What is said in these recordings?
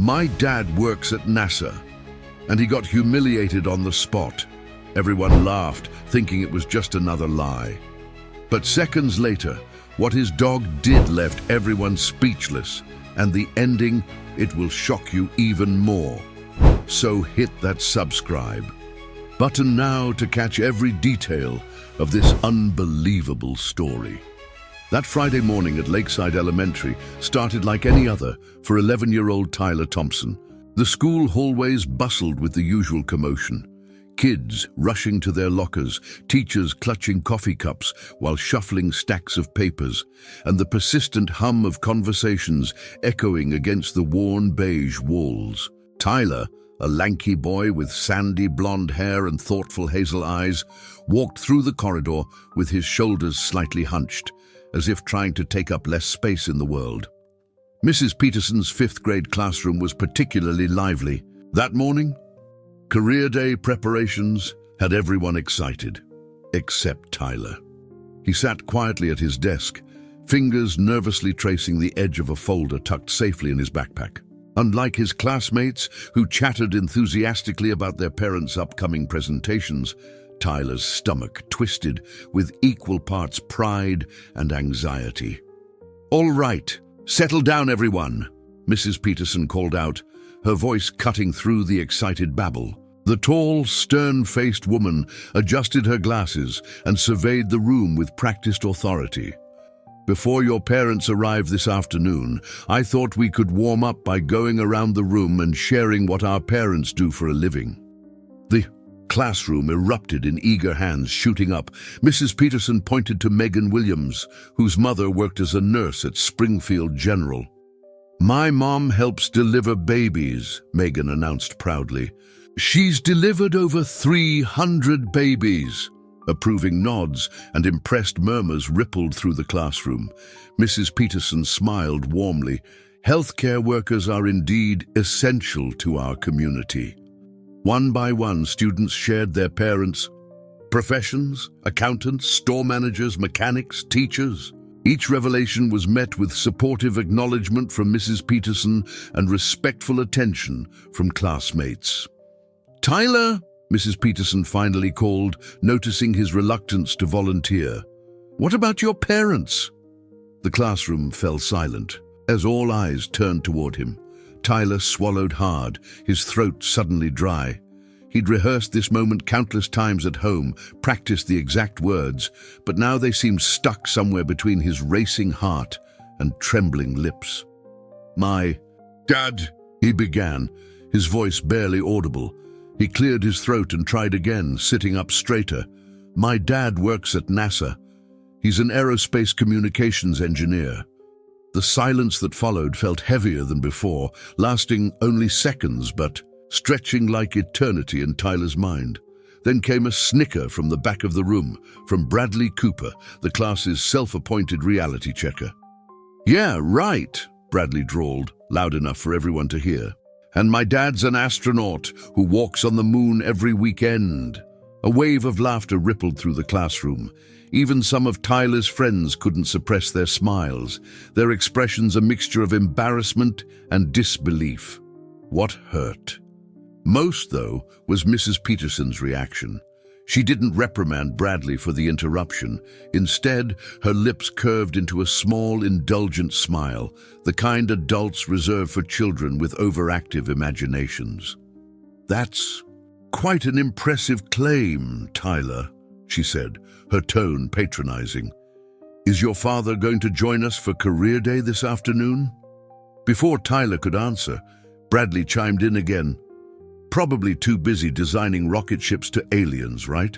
"My dad works at NASA," and he got humiliated on the spot. Everyone laughed, thinking it was just another lie. But seconds later, what his dog did left everyone speechless, and the ending, it will shock you even more. So hit that subscribe button now to catch every detail of this unbelievable story. That Friday morning at Lakeside Elementary started like any other for 11-year-old Tyler Thompson. The school hallways bustled with the usual commotion. Kids rushing to their lockers, teachers clutching coffee cups while shuffling stacks of papers, and the persistent hum of conversations echoing against the worn beige walls. Tyler, a lanky boy with sandy blonde hair and thoughtful hazel eyes, walked through the corridor with his shoulders slightly hunched, as if trying to take up less space in the world. Mrs. Peterson's fifth-grade classroom was particularly lively. That morning, career day preparations had everyone excited, except Tyler. He sat quietly at his desk, fingers nervously tracing the edge of a folder tucked safely in his backpack. Unlike his classmates, who chattered enthusiastically about their parents' upcoming presentations, Tyler's stomach twisted with equal parts pride and anxiety. "All right, settle down, everyone," Mrs. Peterson called out, her voice cutting through the excited babble. The tall, stern-faced woman adjusted her glasses and surveyed the room with practiced authority. "Before your parents arrive this afternoon, I thought we could warm up by going around the room and sharing what our parents do for a living." The classroom erupted in eager hands shooting up. Mrs. Peterson pointed to Megan Williams, whose mother worked as a nurse at Springfield General. "My mom helps deliver babies," Megan announced proudly. "She's delivered over 300 babies." Approving nods and impressed murmurs rippled through the classroom. Mrs. Peterson smiled warmly. "Healthcare workers are indeed essential to our community." One by one, students shared their parents' professions: accountants, store managers, mechanics, teachers. Each revelation was met with supportive acknowledgement from Mrs. Peterson and respectful attention from classmates. "Tyler," Mrs. Peterson finally called, noticing his reluctance to volunteer. "What about your parents?" The classroom fell silent as all eyes turned toward him. Tyler swallowed hard, his throat suddenly dry. He'd rehearsed this moment countless times at home, practiced the exact words, but now they seemed stuck somewhere between his racing heart and trembling lips. "My dad," he began, his voice barely audible. He cleared his throat and tried again, sitting up straighter. "My dad works at NASA. He's an aerospace communications engineer." The silence that followed felt heavier than before, lasting only seconds but stretching like eternity in Tyler's mind. Then came a snicker from the back of the room, from Bradley Cooper, the class's self-appointed reality checker. "Yeah, right," Bradley drawled, loud enough for everyone to hear. "And my dad's an astronaut who walks on the moon every weekend." A wave of laughter rippled through the classroom. Even some of Tyler's friends couldn't suppress their smiles, their expressions a mixture of embarrassment and disbelief. What hurt most, though, was Mrs. Peterson's reaction. She didn't reprimand Bradley for the interruption. Instead, her lips curved into a small, indulgent smile, the kind adults reserve for children with overactive imaginations. "That's quite an impressive claim, Tyler," she said, her tone patronizing. "Is your father going to join us for Career Day this afternoon?" Before Tyler could answer, Bradley chimed in again. "Probably too busy designing rocket ships to aliens, right?"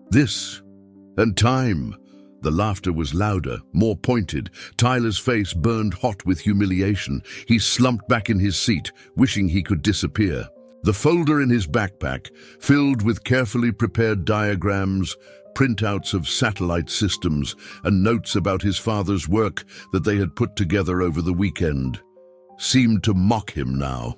"This and time." The laughter was louder, more pointed. Tyler's face burned hot with humiliation. He slumped back in his seat, wishing he could disappear. The folder in his backpack, filled with carefully prepared diagrams, printouts of satellite systems, and notes about his father's work that they had put together over the weekend, seemed to mock him now.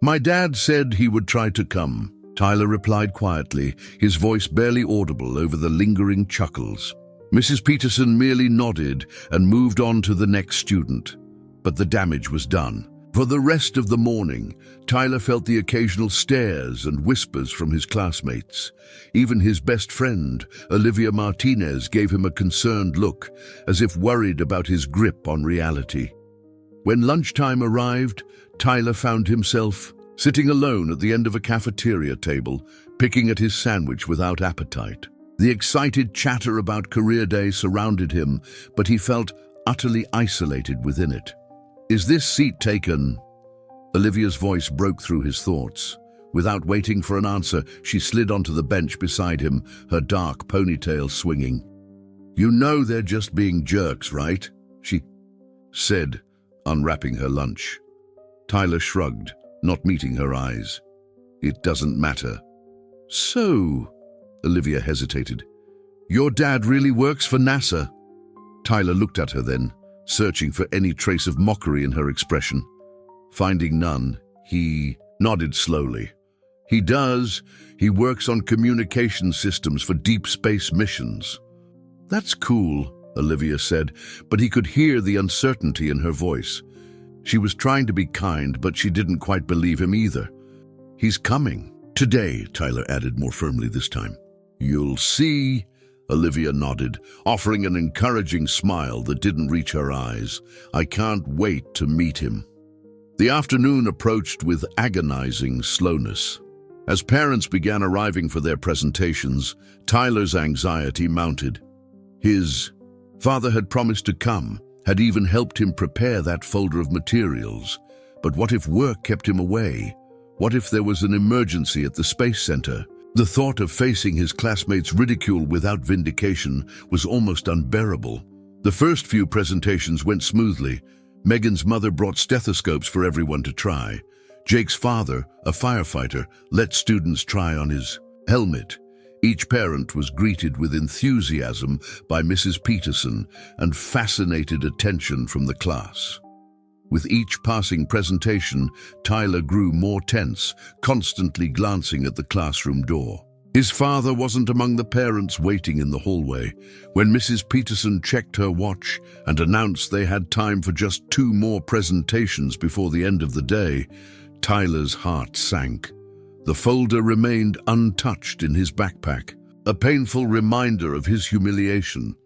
"My dad said he would try to come," Tyler replied quietly, his voice barely audible over the lingering chuckles. Mrs. Peterson merely nodded and moved on to the next student. But the damage was done. For the rest of the morning, Tyler felt the occasional stares and whispers from his classmates. Even his best friend, Olivia Martinez, gave him a concerned look, as if worried about his grip on reality. When lunchtime arrived, Tyler found himself sitting alone at the end of a cafeteria table, picking at his sandwich without appetite. The excited chatter about career day surrounded him, but he felt utterly isolated within it. "Is this seat taken?" Olivia's voice broke through his thoughts. Without waiting for an answer, she slid onto the bench beside him, her dark ponytail swinging. "You know they're just being jerks, right?" she said, unwrapping her lunch. Tyler shrugged, not meeting her eyes. "It doesn't matter." "So," Olivia hesitated, "your dad really works for NASA?" Tyler looked at her then, searching for any trace of mockery in her expression. Finding none, he nodded slowly. "He does. He works on communication systems for deep space missions." "That's cool," Olivia said, but he could hear the uncertainty in her voice. She was trying to be kind, but she didn't quite believe him either. "He's coming. Today," Tyler added more firmly this time. "You'll see," Olivia nodded, offering an encouraging smile that didn't reach her eyes. "I can't wait to meet him." The afternoon approached with agonizing slowness. As parents began arriving for their presentations, Tyler's anxiety mounted. His father had promised to come, had even helped him prepare that folder of materials. But what if work kept him away? What if there was an emergency at the Space Center? The thought of facing his classmates' ridicule without vindication was almost unbearable. The first few presentations went smoothly. Megan's mother brought stethoscopes for everyone to try. Jake's father, a firefighter, let students try on his helmet. Each parent was greeted with enthusiasm by Mrs. Peterson and fascinated attention from the class. With each passing presentation, Tyler grew more tense, constantly glancing at the classroom door. His father wasn't among the parents waiting in the hallway. When Mrs. Peterson checked her watch and announced they had time for just 2 more presentations before the end of the day, Tyler's heart sank. The folder remained untouched in his backpack, a painful reminder of his humiliation.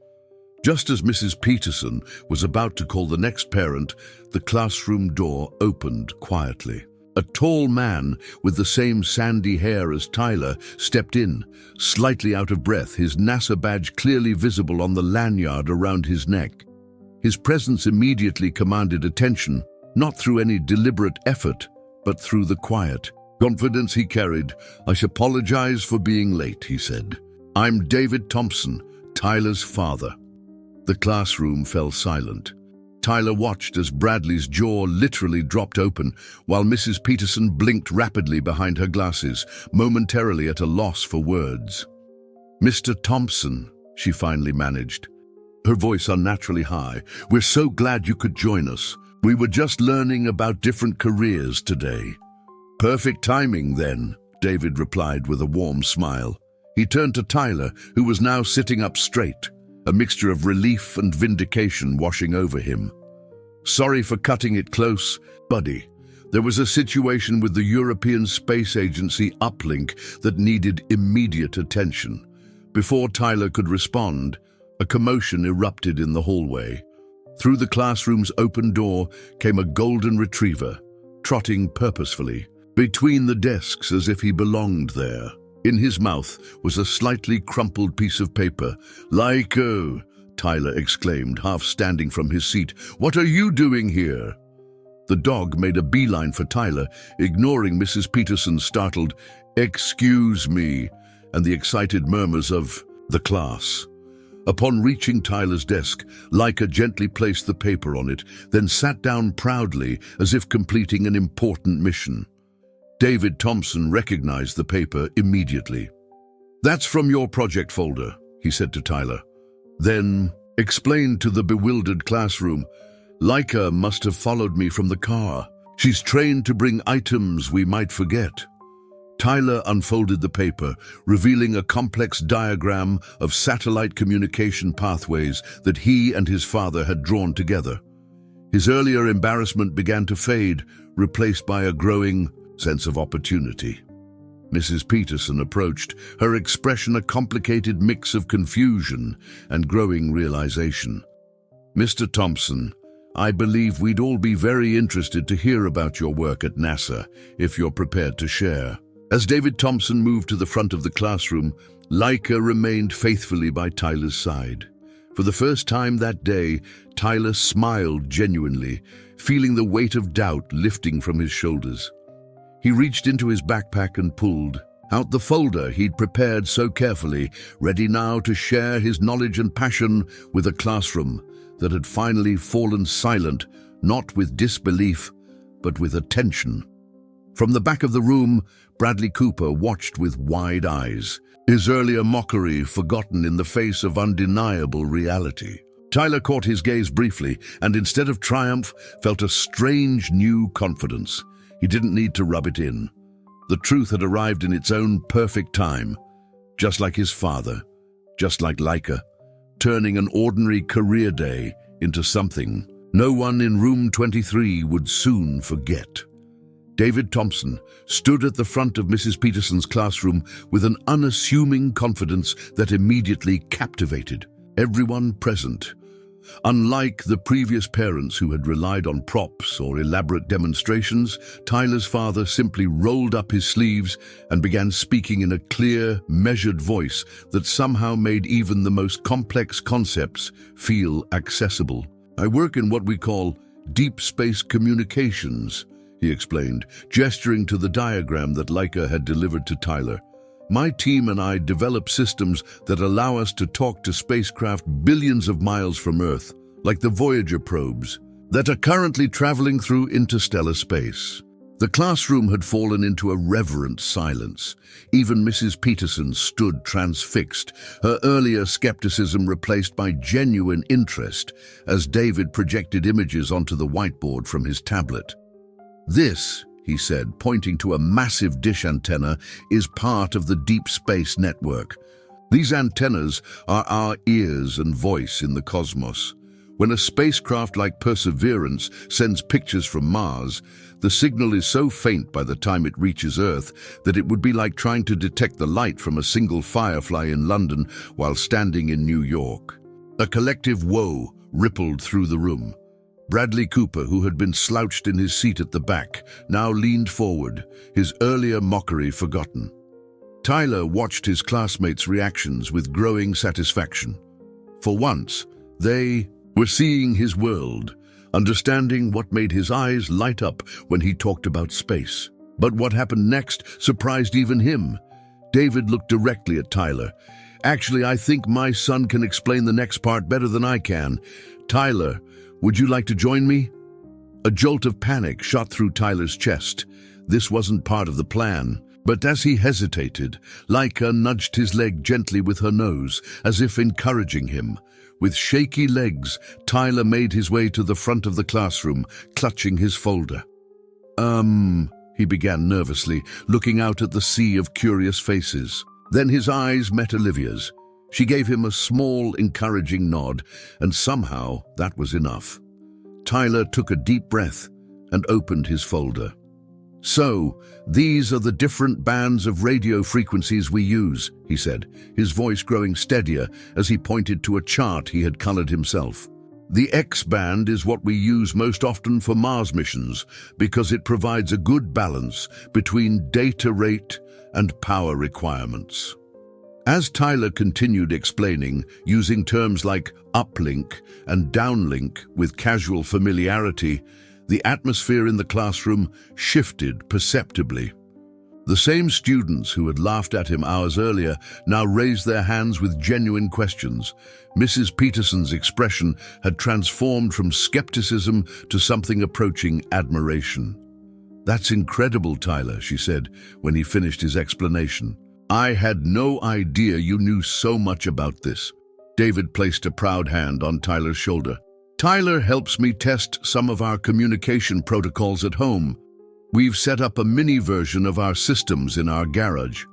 Just as Mrs. Peterson was about to call the next parent, the classroom door opened quietly. A tall man with the same sandy hair as Tyler stepped in, slightly out of breath, his NASA badge clearly visible on the lanyard around his neck. His presence immediately commanded attention, not through any deliberate effort, but through the quiet confidence he carried. "I apologize for being late," he said. "I'm David Thompson, Tyler's father." The classroom fell silent. Tyler watched as Bradley's jaw literally dropped open, while Mrs. Peterson blinked rapidly behind her glasses, momentarily at a loss for words. "Mr. Thompson," she finally managed, her voice unnaturally high, "we're so glad you could join us. We were just learning about different careers today." "Perfect timing, then," David replied with a warm smile. He turned to Tyler, who was now sitting up straight, a mixture of relief and vindication washing over him. "Sorry for cutting it close, buddy. There was a situation with the European Space Agency uplink that needed immediate attention." Before Tyler could respond, a commotion erupted in the hallway. Through the classroom's open door came a golden retriever, trotting purposefully between the desks as if he belonged there. In his mouth was a slightly crumpled piece of paper. "Lyco," Tyler exclaimed, half standing from his seat. "What are you doing here?" The dog made a beeline for Tyler, ignoring Mrs. Peterson's startled, "Excuse me," and the excited murmurs of the class. Upon reaching Tyler's desk, Lyca gently placed the paper on it, then sat down proudly as if completing an important mission. David Thompson recognized the paper immediately. "That's from your project folder," he said to Tyler. Then explained to the bewildered classroom, "Lyca must have followed me from the car. She's trained to bring items we might forget." Tyler unfolded the paper, revealing a complex diagram of satellite communication pathways that he and his father had drawn together. His earlier embarrassment began to fade, replaced by a growing sense of opportunity. Mrs. Peterson approached, her expression a complicated mix of confusion and growing realization. "Mr. Thompson, I believe we'd all be very interested to hear about your work at NASA, if you're prepared to share." As David Thompson moved to the front of the classroom, Laika remained faithfully by Tyler's side. For the first time that day, Tyler smiled genuinely, feeling the weight of doubt lifting from his shoulders. He reached into his backpack and pulled out the folder he'd prepared so carefully, ready now to share his knowledge and passion with a classroom that had finally fallen silent, not with disbelief, but with attention. From the back of the room, Bradley Cooper watched with wide eyes, his earlier mockery forgotten in the face of undeniable reality. Tyler caught his gaze briefly, and instead of triumph, felt a strange new confidence. He didn't need to rub it in. The truth had arrived in its own perfect time, just like his father, just like Laika, turning an ordinary career day into something no one in room 23 would soon forget. David Thompson stood at the front of Mrs. Peterson's classroom with an unassuming confidence that immediately captivated everyone present. Unlike the previous parents who had relied on props or elaborate demonstrations, Tyler's father simply rolled up his sleeves and began speaking in a clear, measured voice that somehow made even the most complex concepts feel accessible. "I work in what we call deep space communications," he explained, gesturing to the diagram that Laika had delivered to Tyler. "My team and I develop systems that allow us to talk to spacecraft billions of miles from Earth, like the Voyager probes, that are currently traveling through interstellar space." The classroom had fallen into a reverent silence. Even Mrs. Peterson stood transfixed, her earlier skepticism replaced by genuine interest as David projected images onto the whiteboard from his tablet. "This," he said, pointing to a massive dish antenna, "is part of the deep space network. These antennas are our ears and voice in the cosmos. When a spacecraft like Perseverance sends pictures from Mars, the signal is so faint by the time it reaches Earth that it would be like trying to detect the light from a single firefly in London while standing in New York." A collective woe rippled through the room. Bradley Cooper, who had been slouched in his seat at the back, now leaned forward, his earlier mockery forgotten. Tyler watched his classmates' reactions with growing satisfaction. For once, they were seeing his world, understanding what made his eyes light up when he talked about space. But what happened next surprised even him. David looked directly at Tyler. "Actually, I think my son can explain the next part better than I can. Tyler, would you like to join me?" A jolt of panic shot through Tyler's chest. This wasn't part of the plan. But as he hesitated, Laika nudged his leg gently with her nose, as if encouraging him. With shaky legs, Tyler made his way to the front of the classroom, clutching his folder. He began nervously, looking out at the sea of curious faces. Then his eyes met Olivia's. She gave him a small, encouraging nod, and somehow that was enough. Tyler took a deep breath and opened his folder. "So, these are the different bands of radio frequencies we use," he said, his voice growing steadier as he pointed to a chart he had colored himself. "The X-band is what we use most often for Mars missions because it provides a good balance between data rate and power requirements." As Tyler continued explaining, using terms like uplink and downlink with casual familiarity, the atmosphere in the classroom shifted perceptibly. The same students who had laughed at him hours earlier now raised their hands with genuine questions. Mrs. Peterson's expression had transformed from skepticism to something approaching admiration. "That's incredible, Tyler," she said when he finished his explanation. "I had no idea you knew so much about this." David placed a proud hand on Tyler's shoulder. "Tyler helps me test some of our communication protocols at home. We've set up a mini version of our systems in our garage.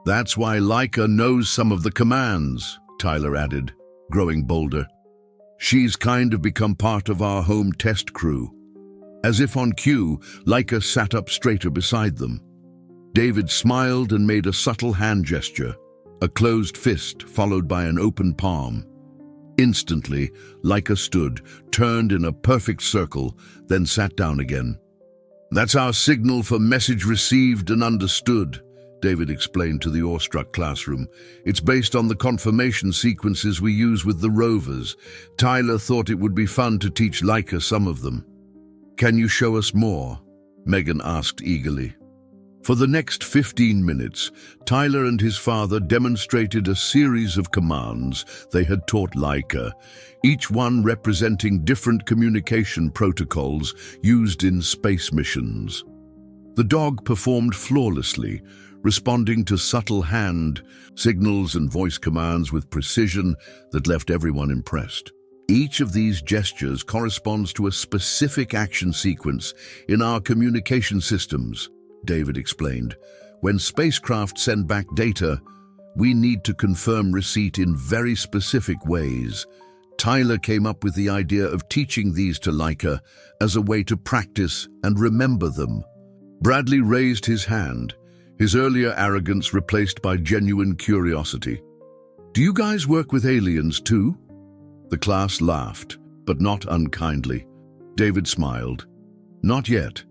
That's why Laika knows some of the commands," Tyler added, growing bolder. She's kind of become part of our home test crew." As if on cue, Laika sat up straighter beside them. David smiled and made a subtle hand gesture, a closed fist followed by an open palm. Instantly, Laika stood, turned in a perfect circle, then sat down again. "That's our signal for message received and understood," David explained to the awestruck classroom. "It's based on the confirmation sequences we use with the rovers. Tyler thought it would be fun to teach Laika some of them." "Can you show us more?" Megan asked eagerly. For the next 15 minutes, Tyler and his father demonstrated a series of commands they had taught Laika, each one representing different communication protocols used in space missions. The dog performed flawlessly, responding to subtle hand signals and voice commands with precision that left everyone impressed. Each of these gestures corresponds to a specific action sequence in our communication systems, David explained. "When spacecraft send back data, we need to confirm receipt in very specific ways." Tyler came up with the idea of teaching these to Laika as a way to practice and remember them. Bradley raised his hand, his earlier arrogance replaced by genuine curiosity. "Do you guys work with aliens too?" The class laughed, but not unkindly. David smiled. "Not yet.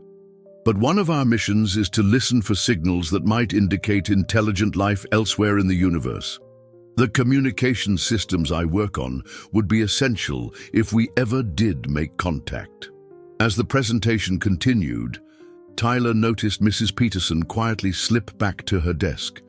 But one of our missions is to listen for signals that might indicate intelligent life elsewhere in the universe. The communication systems I work on would be essential if we ever did make contact." As the presentation continued, Tyler noticed Mrs. Peterson quietly slip back to her desk.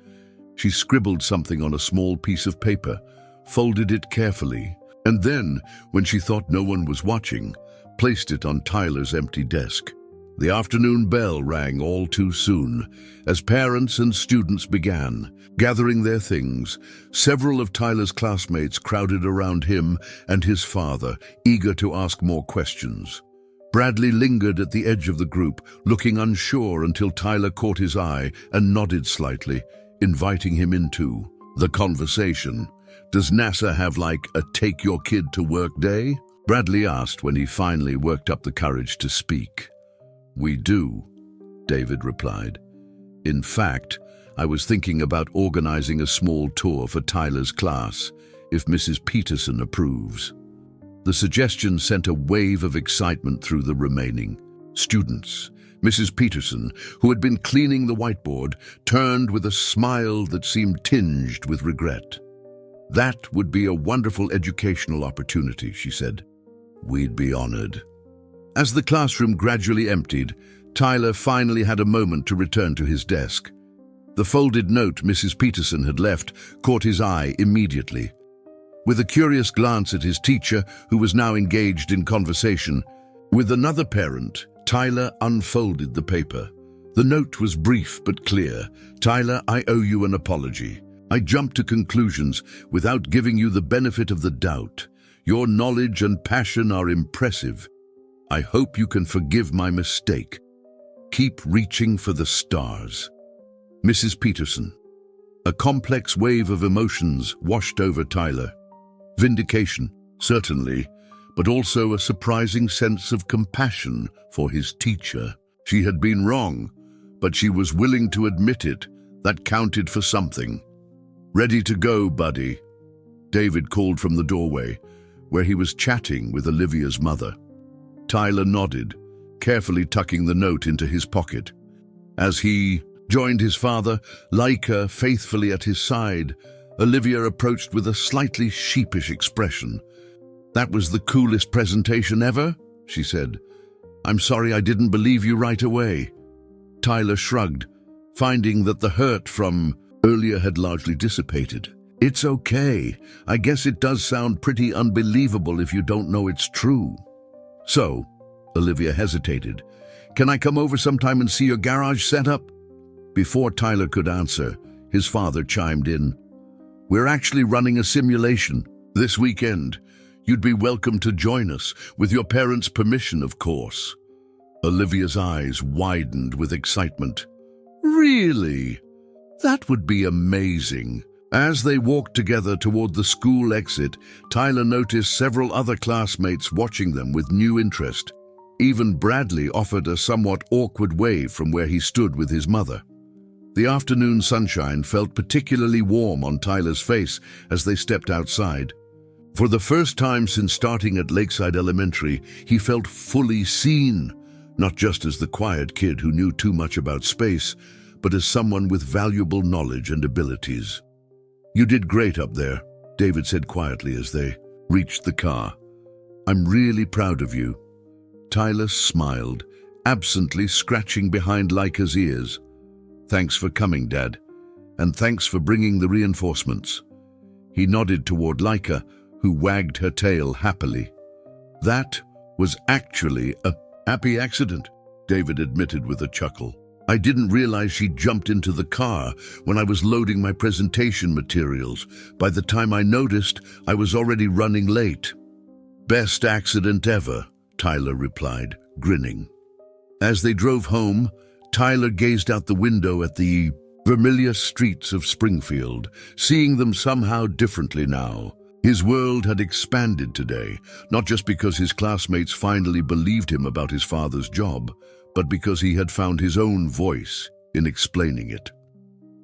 She scribbled something on a small piece of paper, folded it carefully, and then, when she thought no one was watching, placed it on Tyler's empty desk. The afternoon bell rang all too soon. As parents and students began gathering their things, several of Tyler's classmates crowded around him and his father, eager to ask more questions. Bradley lingered at the edge of the group, looking unsure until Tyler caught his eye and nodded slightly, inviting him into the conversation. "Does NASA have like a take your kid to work day?" Bradley asked when he finally worked up the courage to speak. "We do," David replied. "In fact, I was thinking about organizing a small tour for Tyler's class, if Mrs. Peterson approves." The suggestion sent a wave of excitement through the remaining students. Mrs. Peterson, who had been cleaning the whiteboard, turned with a smile that seemed tinged with regret. "That would be a wonderful educational opportunity," she said. "We'd be honored." As the classroom gradually emptied, Tyler finally had a moment to return to his desk. The folded note Mrs. Peterson had left caught his eye immediately. With a curious glance at his teacher, who was now engaged in conversation with another parent, Tyler unfolded the paper. The note was brief but clear. "Tyler, I owe you an apology. I jumped to conclusions without giving you the benefit of the doubt. Your knowledge and passion are impressive. I hope you can forgive my mistake. Keep reaching for the stars." Mrs. Peterson. A complex wave of emotions washed over Tyler. Vindication, certainly, but also a surprising sense of compassion for his teacher. She had been wrong, but she was willing to admit it. That counted for something. "Ready to go, buddy?" David called from the doorway, where he was chatting with Olivia's mother. Tyler nodded, carefully tucking the note into his pocket. As he joined his father, Laika faithfully at his side, Olivia approached with a slightly sheepish expression. "That was the coolest presentation ever," she said. "I'm sorry I didn't believe you right away." Tyler shrugged, finding that the hurt from earlier had largely dissipated. "It's okay. I guess it does sound pretty unbelievable if you don't know it's true." "So," Olivia hesitated, "can I come over sometime and see your garage setup?" Before Tyler could answer, his father chimed in. "We're actually running a simulation this weekend. You'd be welcome to join us, with your parents' permission, of course." Olivia's eyes widened with excitement. "Really? That would be amazing. As they walked together toward the school exit, Tyler noticed several other classmates watching them with new interest. Even Bradley offered a somewhat awkward wave from where he stood with his mother. The afternoon sunshine felt particularly warm on Tyler's face as they stepped outside. For the first time since starting at Lakeside Elementary, he felt fully seen, not just as the quiet kid who knew too much about space, but as someone with valuable knowledge and abilities. "You did great up there," David said quietly as they reached the car. "I'm really proud of you." Tyler smiled, absently scratching behind Laika's ears. "Thanks for coming, Dad, and thanks for bringing the reinforcements." He nodded toward Laika, who wagged her tail happily. "That was actually a happy accident," David admitted with a chuckle. "I didn't realize she jumped into the car when I was loading my presentation materials. By the time I noticed, I was already running late." "Best accident ever," Tyler replied, grinning. As they drove home, Tyler gazed out the window at the familiar streets of Springfield, seeing them somehow differently now. His world had expanded today, not just because his classmates finally believed him about his father's job, but because he had found his own voice in explaining it.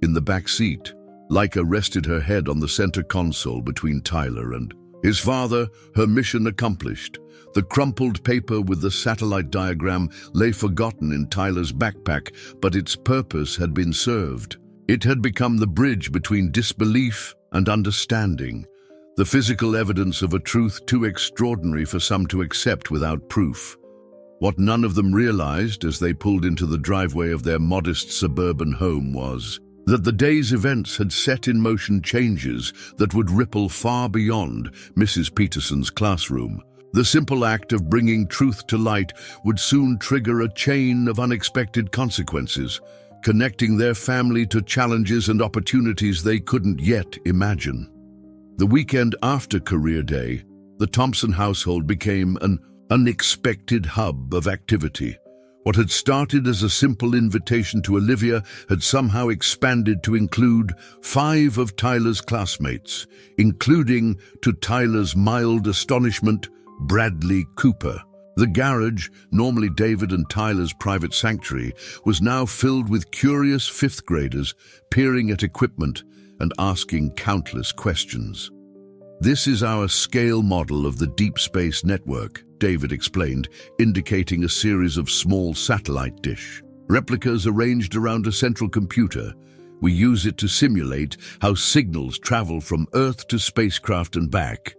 In the back seat, Laika rested her head on the center console between Tyler and his father, her mission accomplished. The crumpled paper with the satellite diagram lay forgotten in Tyler's backpack, but its purpose had been served. It had become the bridge between disbelief and understanding, the physical evidence of a truth too extraordinary for some to accept without proof. What none of them realized as they pulled into the driveway of their modest suburban home was that the day's events had set in motion changes that would ripple far beyond Mrs. Peterson's classroom. The simple act of bringing truth to light would soon trigger a chain of unexpected consequences, connecting their family to challenges and opportunities they couldn't yet imagine. The weekend after Career Day, the Thompson household became an unexpected hub of activity. What had started as a simple invitation to Olivia had somehow expanded to include 5 of Tyler's classmates, including, to Tyler's mild astonishment, Bradley Cooper. The garage, normally David and Tyler's private sanctuary, was now filled with curious 5th graders peering at equipment and asking countless questions. "This is our scale model of the Deep Space Network," David explained, indicating a series of small satellite dish replicas arranged around a central computer. "We use it to simulate how signals travel from Earth to spacecraft and back."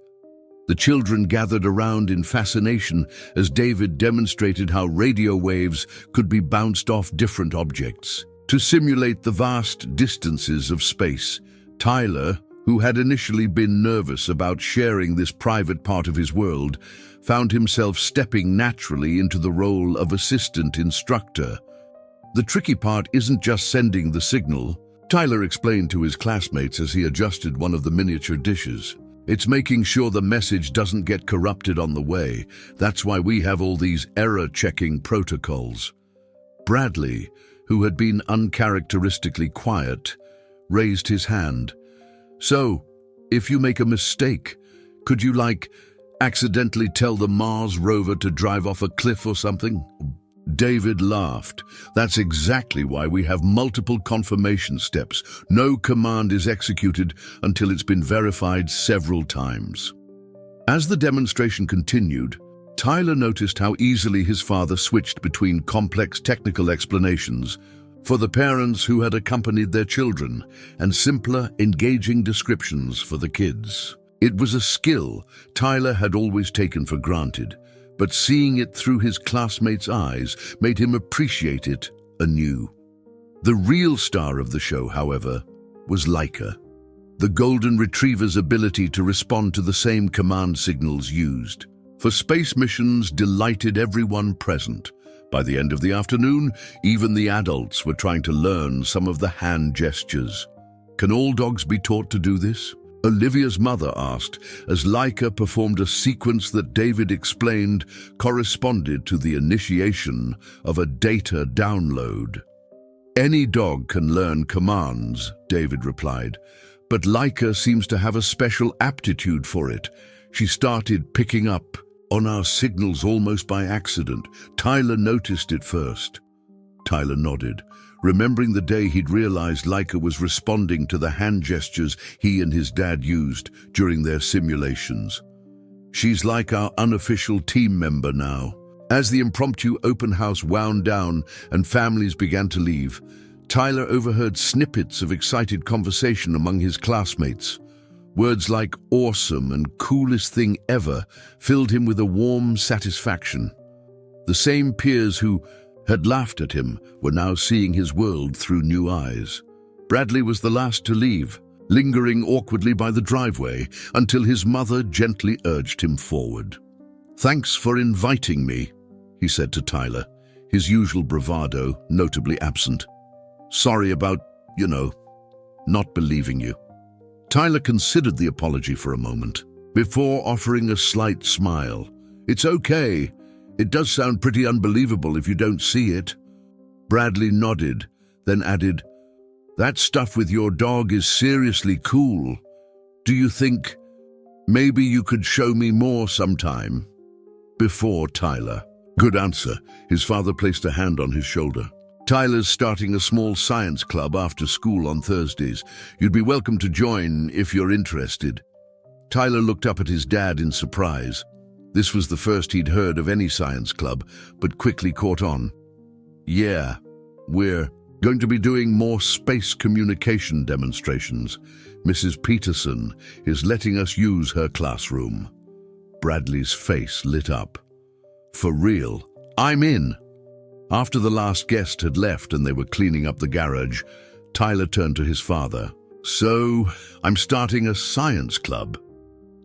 The children gathered around in fascination as David demonstrated how radio waves could be bounced off different objects to simulate the vast distances of space. Tyler, who had initially been nervous about sharing this private part of his world, found himself stepping naturally into the role of assistant instructor. "The tricky part isn't just sending the signal," Tyler explained to his classmates as he adjusted one of the miniature dishes. "It's making sure the message doesn't get corrupted on the way. That's why we have all these error-checking protocols." Bradley, who had been uncharacteristically quiet, raised his hand. "So, if you make a mistake, could you, accidentally tell the Mars rover to drive off a cliff or something?" David laughed. "That's exactly why we have multiple confirmation steps. No command is executed until it's been verified several times." As the demonstration continued, Tyler noticed how easily his father switched between complex technical explanations for the parents who had accompanied their children and simpler, engaging descriptions for the kids. It was a skill Tyler had always taken for granted, but seeing it through his classmates' eyes made him appreciate it anew. The real star of the show, however, was Laika, the golden retriever's ability to respond to the same command signals used. For space missions delighted everyone present. By the end of the afternoon, even the adults were trying to learn some of the hand gestures. "Can all dogs be taught to do this?" Olivia's mother asked, as Laika performed a sequence that David explained corresponded to the initiation of a data download. "Any dog can learn commands," David replied, But Laika seems to have a special aptitude for it. She started picking up on our signals almost by accident. Tyler noticed it first. Tyler nodded, remembering the day he'd realized Laika was responding to the hand gestures he and his dad used during their simulations. She's like our unofficial team member now. As the impromptu open house wound down and families began to leave, Tyler overheard snippets of excited conversation among his classmates. Words like awesome and coolest thing ever filled him with a warm satisfaction. The same peers who had laughed at him were now seeing his world through new eyes. Bradley was the last to leave, lingering awkwardly by the driveway until his mother gently urged him forward. "Thanks for inviting me," he said to Tyler, his usual bravado notably absent. "Sorry about, not believing you." Tyler considered the apology for a moment, before offering a slight smile. "It's okay. It does sound pretty unbelievable if you don't see it." Bradley nodded, then added, "That stuff with your dog is seriously cool. Do you think maybe you could show me more sometime?" Before Tyler. "Good answer." His father placed a hand on his shoulder. "Tyler's starting a small science club after school on Thursdays. You'd be welcome to join if you're interested." Tyler looked up at his dad in surprise. This was the first he'd heard of any science club, but quickly caught on. "Yeah, we're going to be doing more space communication demonstrations. Mrs. Peterson is letting us use her classroom." Bradley's face lit up. "For real? I'm in." After the last guest had left and they were cleaning up the garage, Tyler turned to his father. "So, I'm starting a science club."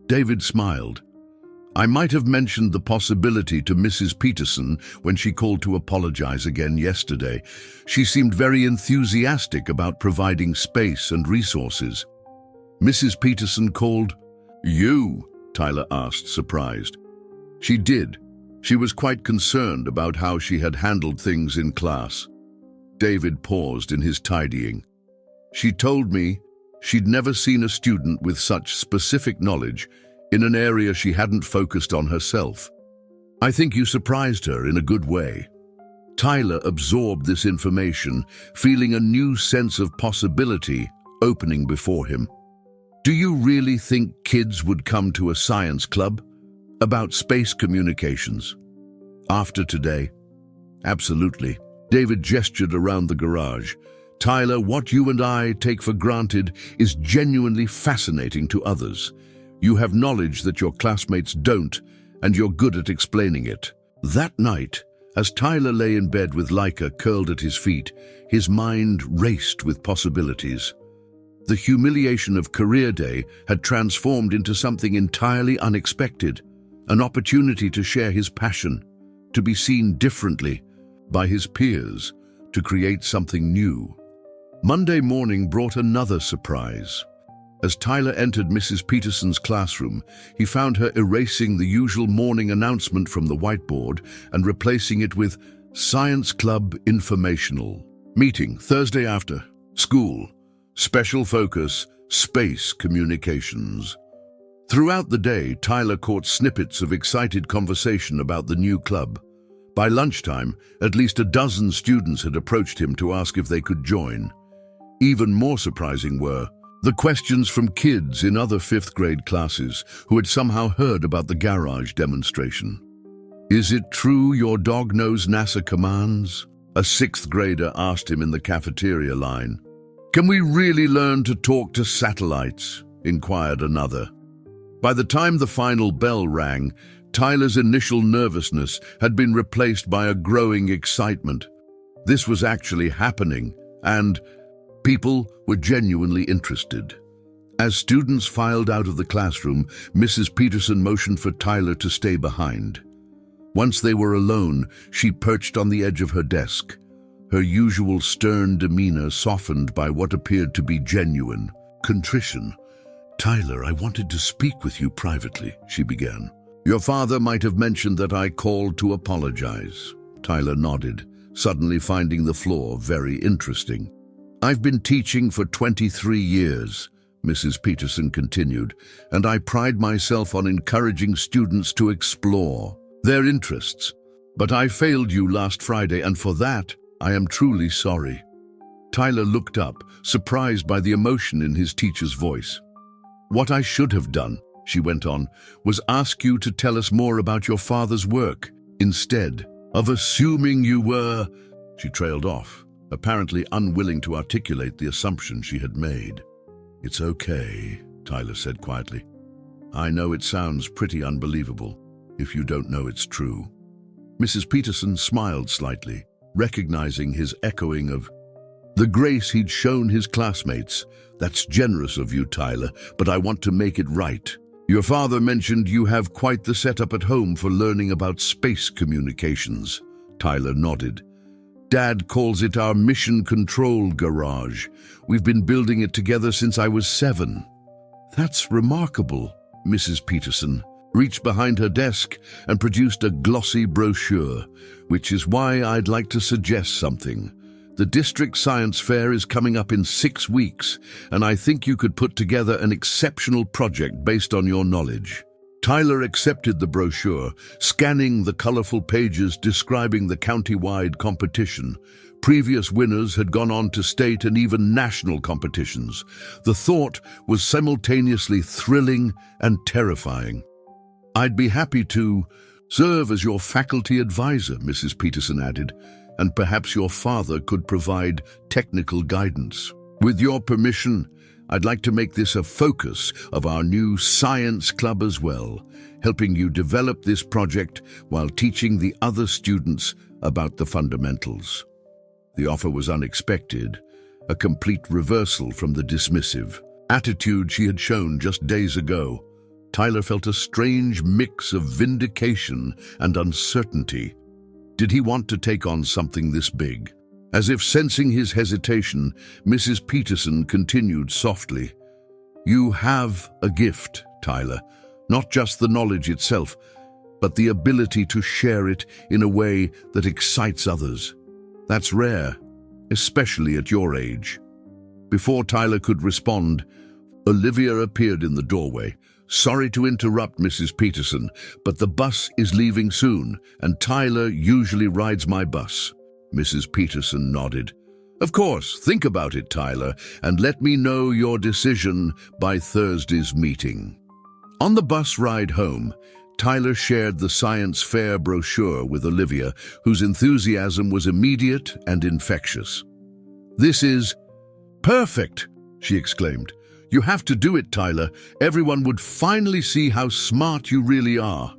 David smiled. "I might have mentioned the possibility to Mrs. Peterson when she called to apologize again yesterday. She seemed very enthusiastic about providing space and resources." "Mrs. Peterson called you?" Tyler asked, surprised. "She did. She was quite concerned about how she had handled things in class." David paused in his tidying. "She told me she'd never seen a student with such specific knowledge in an area she hadn't focused on herself. I think you surprised her in a good way." Tyler absorbed this information, feeling a new sense of possibility opening before him. "Do you really think kids would come to a science club about space communications after today?" "Absolutely." David gestured around the garage. "Tyler, what you and I take for granted is genuinely fascinating to others. You have knowledge that your classmates don't, and you're good at explaining it." That night, as Tyler lay in bed with Laika curled at his feet, his mind raced with possibilities. The humiliation of career day had transformed into something entirely unexpected, an opportunity to share his passion, to be seen differently by his peers, to create something new. Monday morning brought another surprise. As Tyler entered Mrs. Peterson's classroom, he found her erasing the usual morning announcement from the whiteboard and replacing it with Science Club Informational. Meeting Thursday after school. Special focus, space communications. Throughout the day, Tyler caught snippets of excited conversation about the new club. By lunchtime, at least a dozen students had approached him to ask if they could join. Even more surprising were the questions from kids in other fifth-grade classes who had somehow heard about the garage demonstration. "Is it true your dog knows NASA commands?" a sixth grader asked him in the cafeteria line. "Can we really learn to talk to satellites?" inquired another. By the time the final bell rang, Tyler's initial nervousness had been replaced by a growing excitement. This was actually happening, and people were genuinely interested. As students filed out of the classroom, Mrs. Peterson motioned for Tyler to stay behind. Once they were alone, she perched on the edge of her desk, her usual stern demeanor softened by what appeared to be genuine contrition. "Tyler, I wanted to speak with you privately," she began. "Your father might have mentioned that I called to apologize." Tyler nodded, suddenly finding the floor very interesting. "I've been teaching for 23 years. Mrs. Peterson continued, and I pride myself on encouraging students to explore their interests. But I failed you last Friday, and for that, I am truly sorry. Tyler looked up, surprised by the emotion in his teacher's voice. What I should have done, she went on, was ask you to tell us more about your father's work, instead of assuming you were... She trailed off, apparently unwilling to articulate the assumption she had made. It's okay, Tyler said quietly. I know it sounds pretty unbelievable if you don't know it's true. Mrs. Peterson smiled slightly, recognizing his echoing of the grace he'd shown his classmates. That's generous of you, Tyler, but I want to make it right. Your father mentioned you have quite the setup at home for learning about space communications. Tyler nodded. Dad calls it our mission control garage. We've been building it together since I was 7. That's remarkable. Mrs. Peterson reached behind her desk and produced a glossy brochure, which is why I'd like to suggest something. The district science fair is coming up in 6 weeks, and I think you could put together an exceptional project based on your knowledge. Tyler accepted the brochure, scanning the colorful pages describing the county-wide competition. Previous winners had gone on to state and even national competitions. The thought was simultaneously thrilling and terrifying. I'd be happy to serve as your faculty advisor, Mrs. Peterson added, and perhaps your father could provide technical guidance. With your permission, I'd like to make this a focus of our new science club as well, helping you develop this project while teaching the other students about the fundamentals. The offer was unexpected, a complete reversal from the dismissive attitude she had shown just days ago. Tyler felt a strange mix of vindication and uncertainty. Did he want to take on something this big? As if sensing his hesitation, Mrs. Peterson continued softly. You have a gift, Tyler, not just the knowledge itself, but the ability to share it in a way that excites others. That's rare, especially at your age. Before Tyler could respond, Olivia appeared in the doorway. Sorry to interrupt, Mrs. Peterson, but the bus is leaving soon, and Tyler usually rides my bus. Mrs. Peterson nodded. Of course, think about it, Tyler, and let me know your decision by Thursday's meeting. On the bus ride home, Tyler shared the science fair brochure with Olivia, whose enthusiasm was immediate and infectious. This is perfect, she exclaimed. You have to do it, Tyler. Everyone would finally see how smart you really are.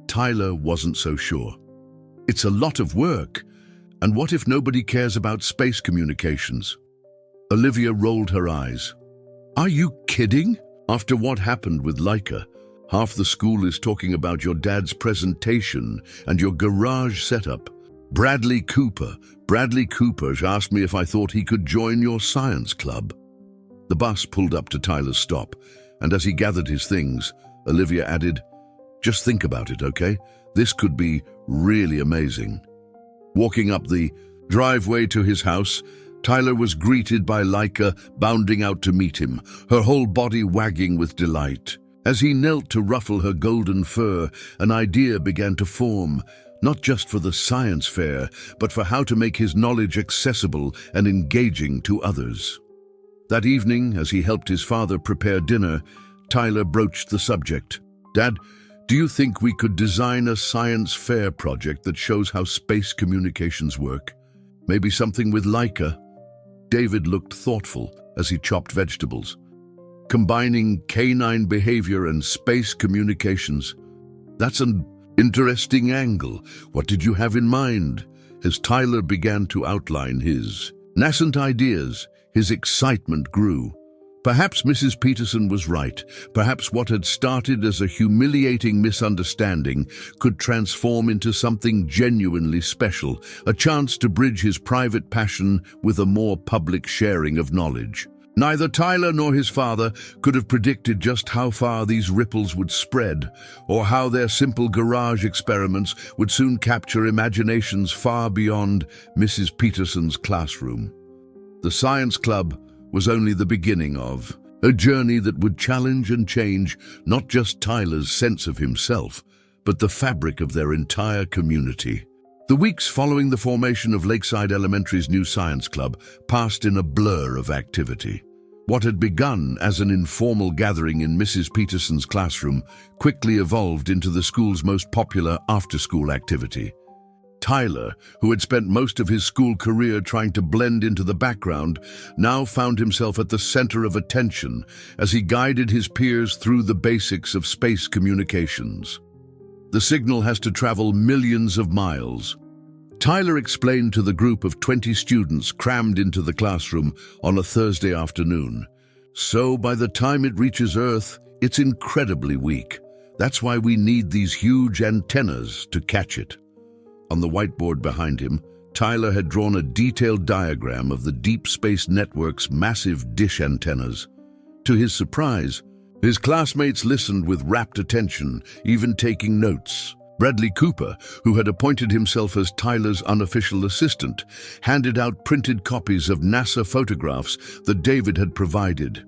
Tyler wasn't so sure. It's a lot of work. And what if nobody cares about space communications? Olivia rolled her eyes. Are you kidding? After what happened with Laika, half the school is talking about your dad's presentation and your garage setup. Bradley Cooper asked me if I thought he could join your science club. The bus pulled up to Tyler's stop, and as he gathered his things, Olivia added, just think about it, okay? This could be really amazing. Walking up the driveway to his house, Tyler was greeted by Laika bounding out to meet him, her whole body wagging with delight. As he knelt to ruffle her golden fur, an idea began to form, not just for the science fair, but for how to make his knowledge accessible and engaging to others. That evening, as he helped his father prepare dinner, Tyler broached the subject. Dad, do you think we could design a science fair project that shows how space communications work? Maybe something with Laika? David looked thoughtful as he chopped vegetables. Combining canine behavior and space communications. That's an interesting angle. What did you have in mind? As Tyler began to outline his nascent ideas, his excitement grew. Perhaps Mrs. Peterson was right. Perhaps what had started as a humiliating misunderstanding could transform into something genuinely special, a chance to bridge his private passion with a more public sharing of knowledge. Neither Tyler nor his father could have predicted just how far these ripples would spread, or how their simple garage experiments would soon capture imaginations far beyond Mrs. Peterson's classroom. The science club was only the beginning of A journey that would challenge and change not just Tyler's sense of himself, but the fabric of their entire community. The weeks following the formation of Lakeside Elementary's new science club passed in a blur of activity. What had begun as an informal gathering in Mrs. Peterson's classroom quickly evolved into the school's most popular after-school activity. Tyler, who had spent most of his school career trying to blend into the background, now found himself at the center of attention as he guided his peers through the basics of space communications. The signal has to travel millions of miles. Tyler explained to the group of 20 students crammed into the classroom on a Thursday afternoon. So by the time it reaches Earth, it's incredibly weak. That's why we need these huge antennas to catch it. On the whiteboard behind him, Tyler had drawn a detailed diagram of the Deep Space Network's massive dish antennas. To his surprise, his classmates listened with rapt attention, even taking notes. Bradley Cooper, who had appointed himself as Tyler's unofficial assistant, handed out printed copies of NASA photographs that David had provided.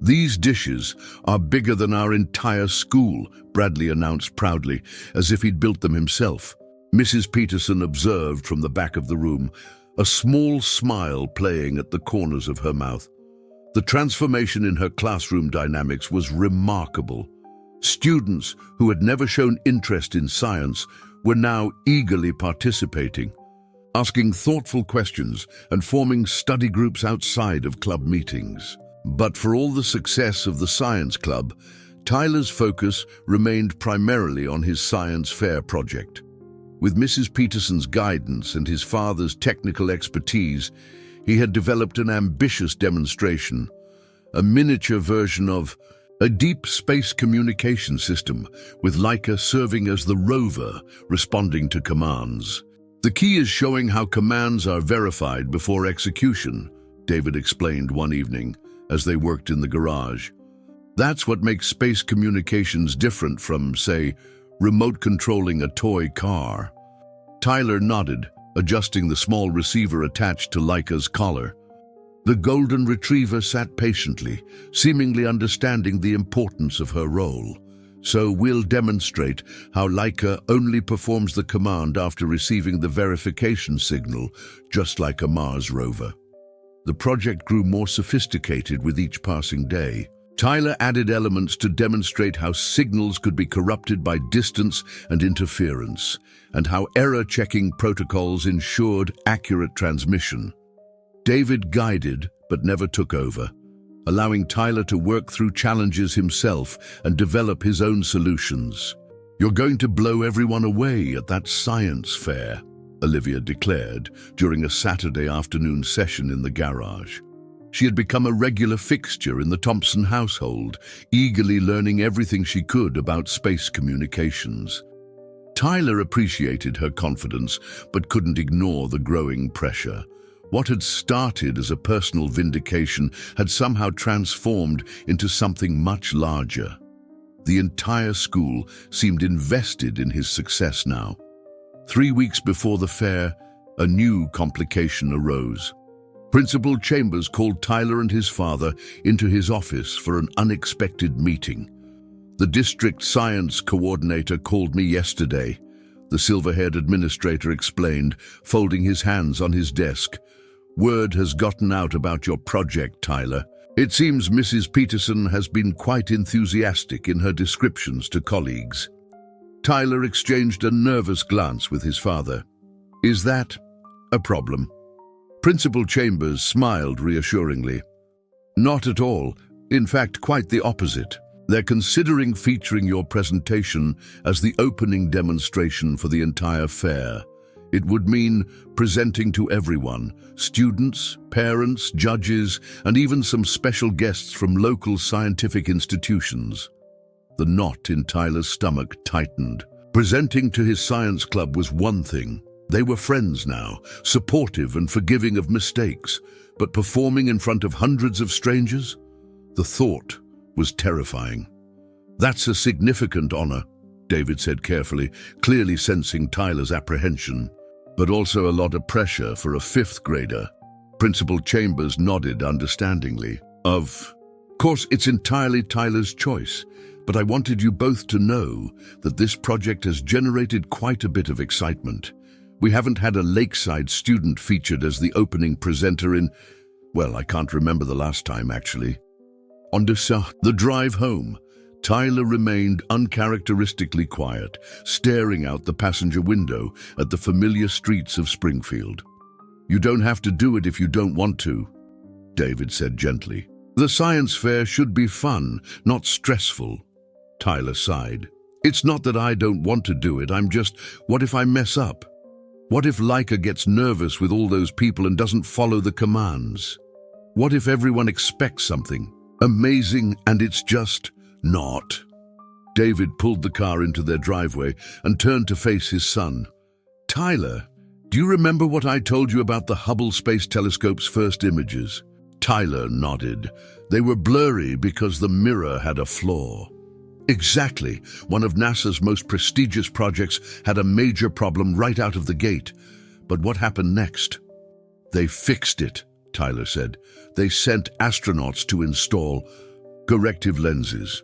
"These dishes are bigger than our entire school," Bradley announced proudly, as if he'd built them himself. Mrs. Peterson observed from the back of the room, a small smile playing at the corners of her mouth. The transformation in her classroom dynamics was remarkable. Students who had never shown interest in science were now eagerly participating, asking thoughtful questions and forming study groups outside of club meetings. But for all the success of the science club, Tyler's focus remained primarily on his science fair project. With Mrs. Peterson's guidance and his father's technical expertise, he had developed an ambitious demonstration, a miniature version of a deep space communication system, with Laika serving as the rover, responding to commands. "The key is showing how commands are verified before execution," David explained one evening as they worked in the garage. "That's what makes space communications different from, say, remote controlling a toy car." Tyler nodded, adjusting the small receiver attached to Laika's collar. The golden retriever sat patiently, seemingly understanding the importance of her role. "So we'll demonstrate how Laika only performs the command after receiving the verification signal, just like a Mars rover." The project grew more sophisticated with each passing day. Tyler added elements to demonstrate how signals could be corrupted by distance and interference, and how error-checking protocols ensured accurate transmission. David guided but never took over, allowing Tyler to work through challenges himself and develop his own solutions. "You're going to blow everyone away at that science fair," Olivia declared during a Saturday afternoon session in the garage. She had become a regular fixture in the Thompson household, eagerly learning everything she could about space communications. Tyler appreciated her confidence, but couldn't ignore the growing pressure. What had started as a personal vindication had somehow transformed into something much larger. The entire school seemed invested in his success now. 3 weeks before the fair, a new complication arose. Principal Chambers called Tyler and his father into his office for an unexpected meeting. "The district science coordinator called me yesterday," the silver-haired administrator explained, folding his hands on his desk. "Word has gotten out about your project, Tyler. It seems Mrs. Peterson has been quite enthusiastic in her descriptions to colleagues." Tyler exchanged a nervous glance with his father. "Is that a problem?" Principal Chambers smiled reassuringly. "Not at all. In fact, quite the opposite. They're considering featuring your presentation as the opening demonstration for the entire fair. It would mean presenting to everyone, students, parents, judges, and even some special guests from local scientific institutions." The knot in Tyler's stomach tightened. Presenting to his science club was one thing. They were friends now, supportive and forgiving of mistakes, but performing in front of hundreds of strangers? The thought was terrifying. "That's a significant honor," David said carefully, clearly sensing Tyler's apprehension, "but also a lot of pressure for a fifth grader." Principal Chambers nodded understandingly. Of course, it's entirely Tyler's choice, but I wanted you both to know that this project has generated quite a bit of excitement. We haven't had a Lakeside student featured as the opening presenter in, well, I can't remember the last time, actually. On the drive home, Tyler remained uncharacteristically quiet, staring out the passenger window at the familiar streets of Springfield. "You don't have to do it if you don't want to," David said gently. "The science fair should be fun, not stressful." Tyler sighed. "It's not that I don't want to do it, I'm just, what if I mess up? What if Leica gets nervous with all those people and doesn't follow the commands? What if everyone expects something amazing and it's just not?" David pulled the car into their driveway and turned to face his son. "Tyler, do you remember what I told you about the Hubble Space Telescope's first images?" Tyler nodded. "They were blurry because the mirror had a flaw." "Exactly. One of NASA's most prestigious projects had a major problem right out of the gate. But what happened next?" "They fixed it," Tyler said. "They sent astronauts to install corrective lenses.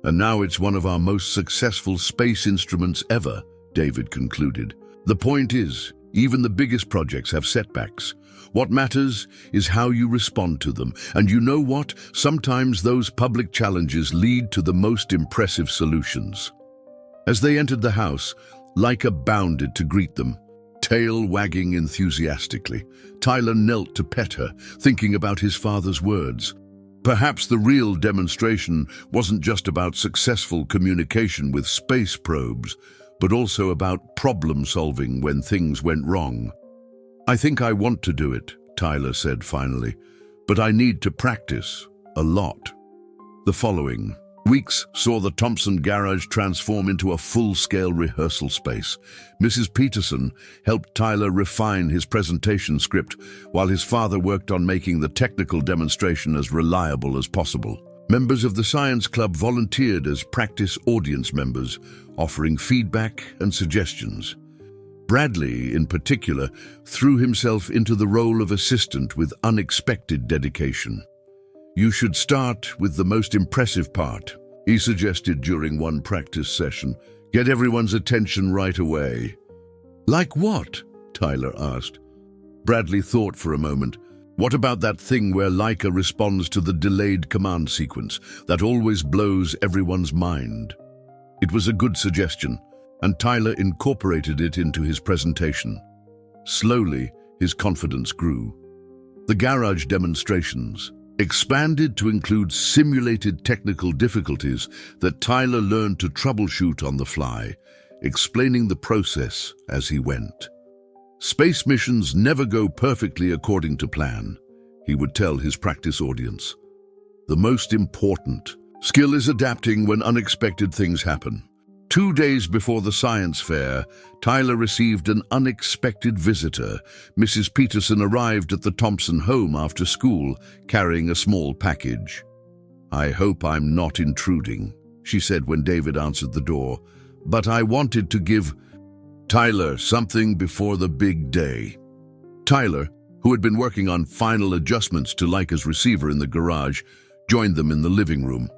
And now it's one of our most successful space instruments ever," David concluded. "The point is, even the biggest projects have setbacks. What matters is how you respond to them. And you know what? Sometimes those public challenges lead to the most impressive solutions." As they entered the house, Leica bounded to greet them, tail wagging enthusiastically. Tyler knelt to pet her, thinking about his father's words. Perhaps the real demonstration wasn't just about successful communication with space probes, but also about problem-solving when things went wrong. "I think I want to do it," Tyler said finally, "but I need to practice a lot." The following weeks saw the Thompson garage transform into a full-scale rehearsal space. Mrs. Peterson helped Tyler refine his presentation script while his father worked on making the technical demonstration as reliable as possible. Members of the science club volunteered as practice audience members, offering feedback and suggestions. Bradley, in particular, threw himself into the role of assistant with unexpected dedication. "You should start with the most impressive part," he suggested during one practice session. "Get everyone's attention right away." "Like what?" Tyler asked. Bradley thought for a moment. "What about that thing where Leica responds to the delayed command sequence that always blows everyone's mind?" It was a good suggestion, and Tyler incorporated it into his presentation. Slowly, his confidence grew. The garage demonstrations expanded to include simulated technical difficulties that Tyler learned to troubleshoot on the fly, explaining the process as he went. "Space missions never go perfectly according to plan," he would tell his practice audience. "The most important skill is adapting when unexpected things happen." 2 days before the science fair, Tyler received an unexpected visitor. Mrs. Peterson arrived at the Thompson home after school, carrying a small package. "I hope I'm not intruding," she said when David answered the door, "but I wanted to give Tyler something before the big day." Tyler, who had been working on final adjustments to Leica's receiver in the garage, joined them in the living room.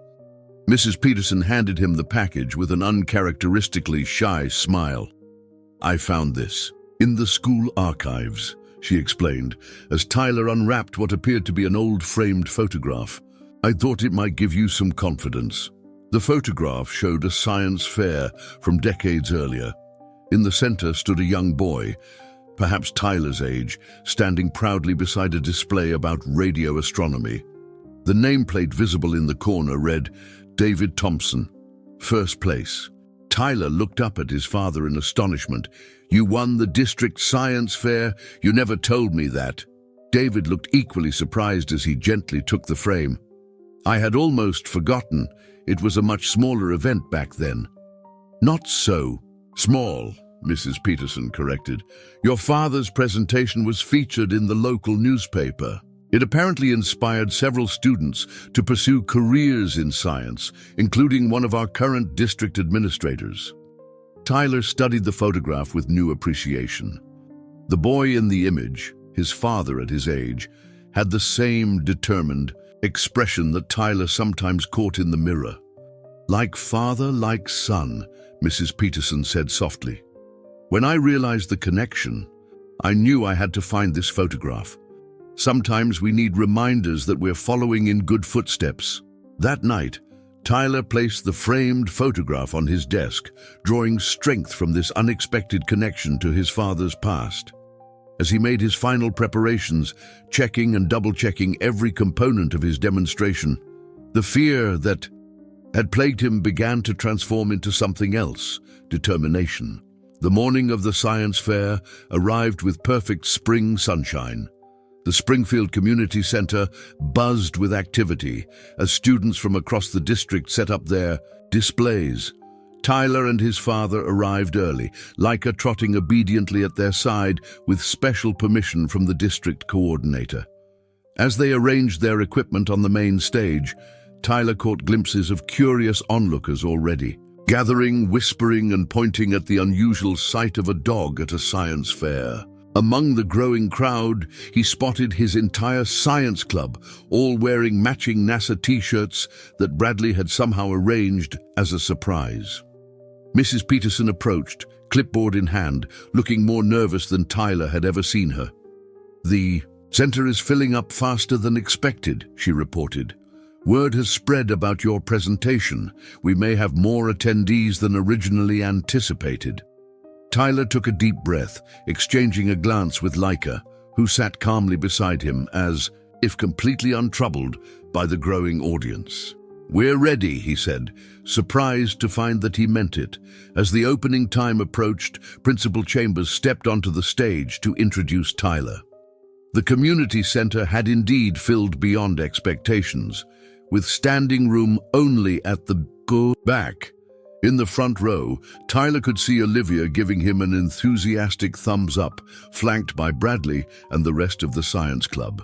Mrs. Peterson handed him the package with an uncharacteristically shy smile. "I found this in the school archives," she explained, as Tyler unwrapped what appeared to be an old framed photograph. "I thought it might give you some confidence." The photograph showed a science fair from decades earlier. In the center stood a young boy, perhaps Tyler's age, standing proudly beside a display about radio astronomy. The nameplate visible in the corner read, "David Thompson, first place." Tyler looked up at his father in astonishment. "You won the district science fair? You never told me that." David looked equally surprised as he gently took the frame. "I had almost forgotten. It was a much smaller event back then." "Not so small," Mrs. Peterson corrected. "Your father's presentation was featured in the local newspaper. It apparently inspired several students to pursue careers in science, including one of our current district administrators." Tyler studied the photograph with new appreciation. The boy in the image, his father at his age, had the same determined, expression that Tyler sometimes caught in the mirror. "Like father, like son," Mrs. Peterson said softly. "When I realized the connection, I knew I had to find this photograph. Sometimes we need reminders that we're following in good footsteps." That night, Tyler placed the framed photograph on his desk, drawing strength from this unexpected connection to his father's past. As he made his final preparations, checking and double-checking every component of his demonstration, the fear that had plagued him began to transform into something else: determination. The morning of the science fair arrived with perfect spring sunshine. The Springfield Community Center buzzed with activity as students from across the district set up their displays. Tyler and his father arrived early, Leica trotting obediently at their side with special permission from the district coordinator. As they arranged their equipment on the main stage, Tyler caught glimpses of curious onlookers already, gathering, whispering, and pointing at the unusual sight of a dog at a science fair. Among the growing crowd, he spotted his entire science club, all wearing matching NASA t-shirts that Bradley had somehow arranged as a surprise. Mrs. Peterson approached, clipboard in hand, looking more nervous than Tyler had ever seen her. "The center is filling up faster than expected," she reported. "Word has spread about your presentation. We may have more attendees than originally anticipated." Tyler took a deep breath, exchanging a glance with Leica, who sat calmly beside him as, if completely untroubled by the growing audience. "We're ready," he said, surprised to find that he meant it. As the opening time approached, Principal Chambers stepped onto the stage to introduce Tyler. The community center had indeed filled beyond expectations, with standing room only at the back. In the front row, Tyler could see Olivia giving him an enthusiastic thumbs up, flanked by Bradley and the rest of the science club.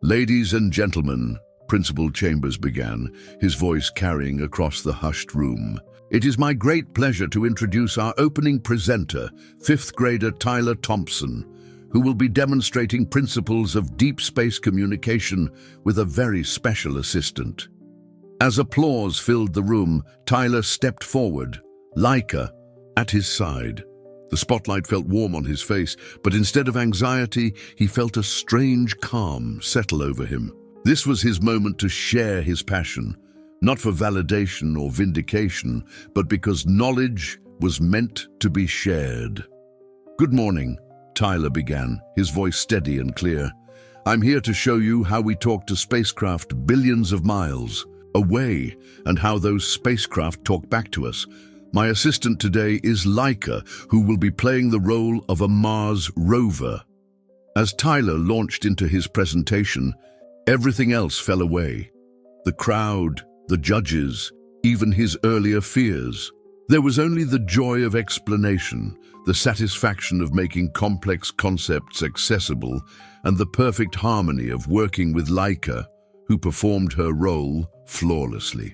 "Ladies and gentlemen," Principal Chambers began, his voice carrying across the hushed room, "it is my great pleasure to introduce our opening presenter, fifth grader Tyler Thompson, who will be demonstrating principles of deep space communication with a very special assistant." As applause filled the room, Tyler stepped forward, Leica at his side. The spotlight felt warm on his face, but instead of anxiety, he felt a strange calm settle over him. This was his moment to share his passion, not for validation or vindication, but because knowledge was meant to be shared. "Good morning," Tyler began, his voice steady and clear. "I'm here to show you how we talk to spacecraft billions of miles away and how those spacecraft talk back to us. My assistant today is Leica, who will be playing the role of a Mars rover." As Tyler launched into his presentation, everything else fell away. The crowd, the judges, even his earlier fears. There was only the joy of explanation, the satisfaction of making complex concepts accessible, and the perfect harmony of working with Leica, who performed her role flawlessly.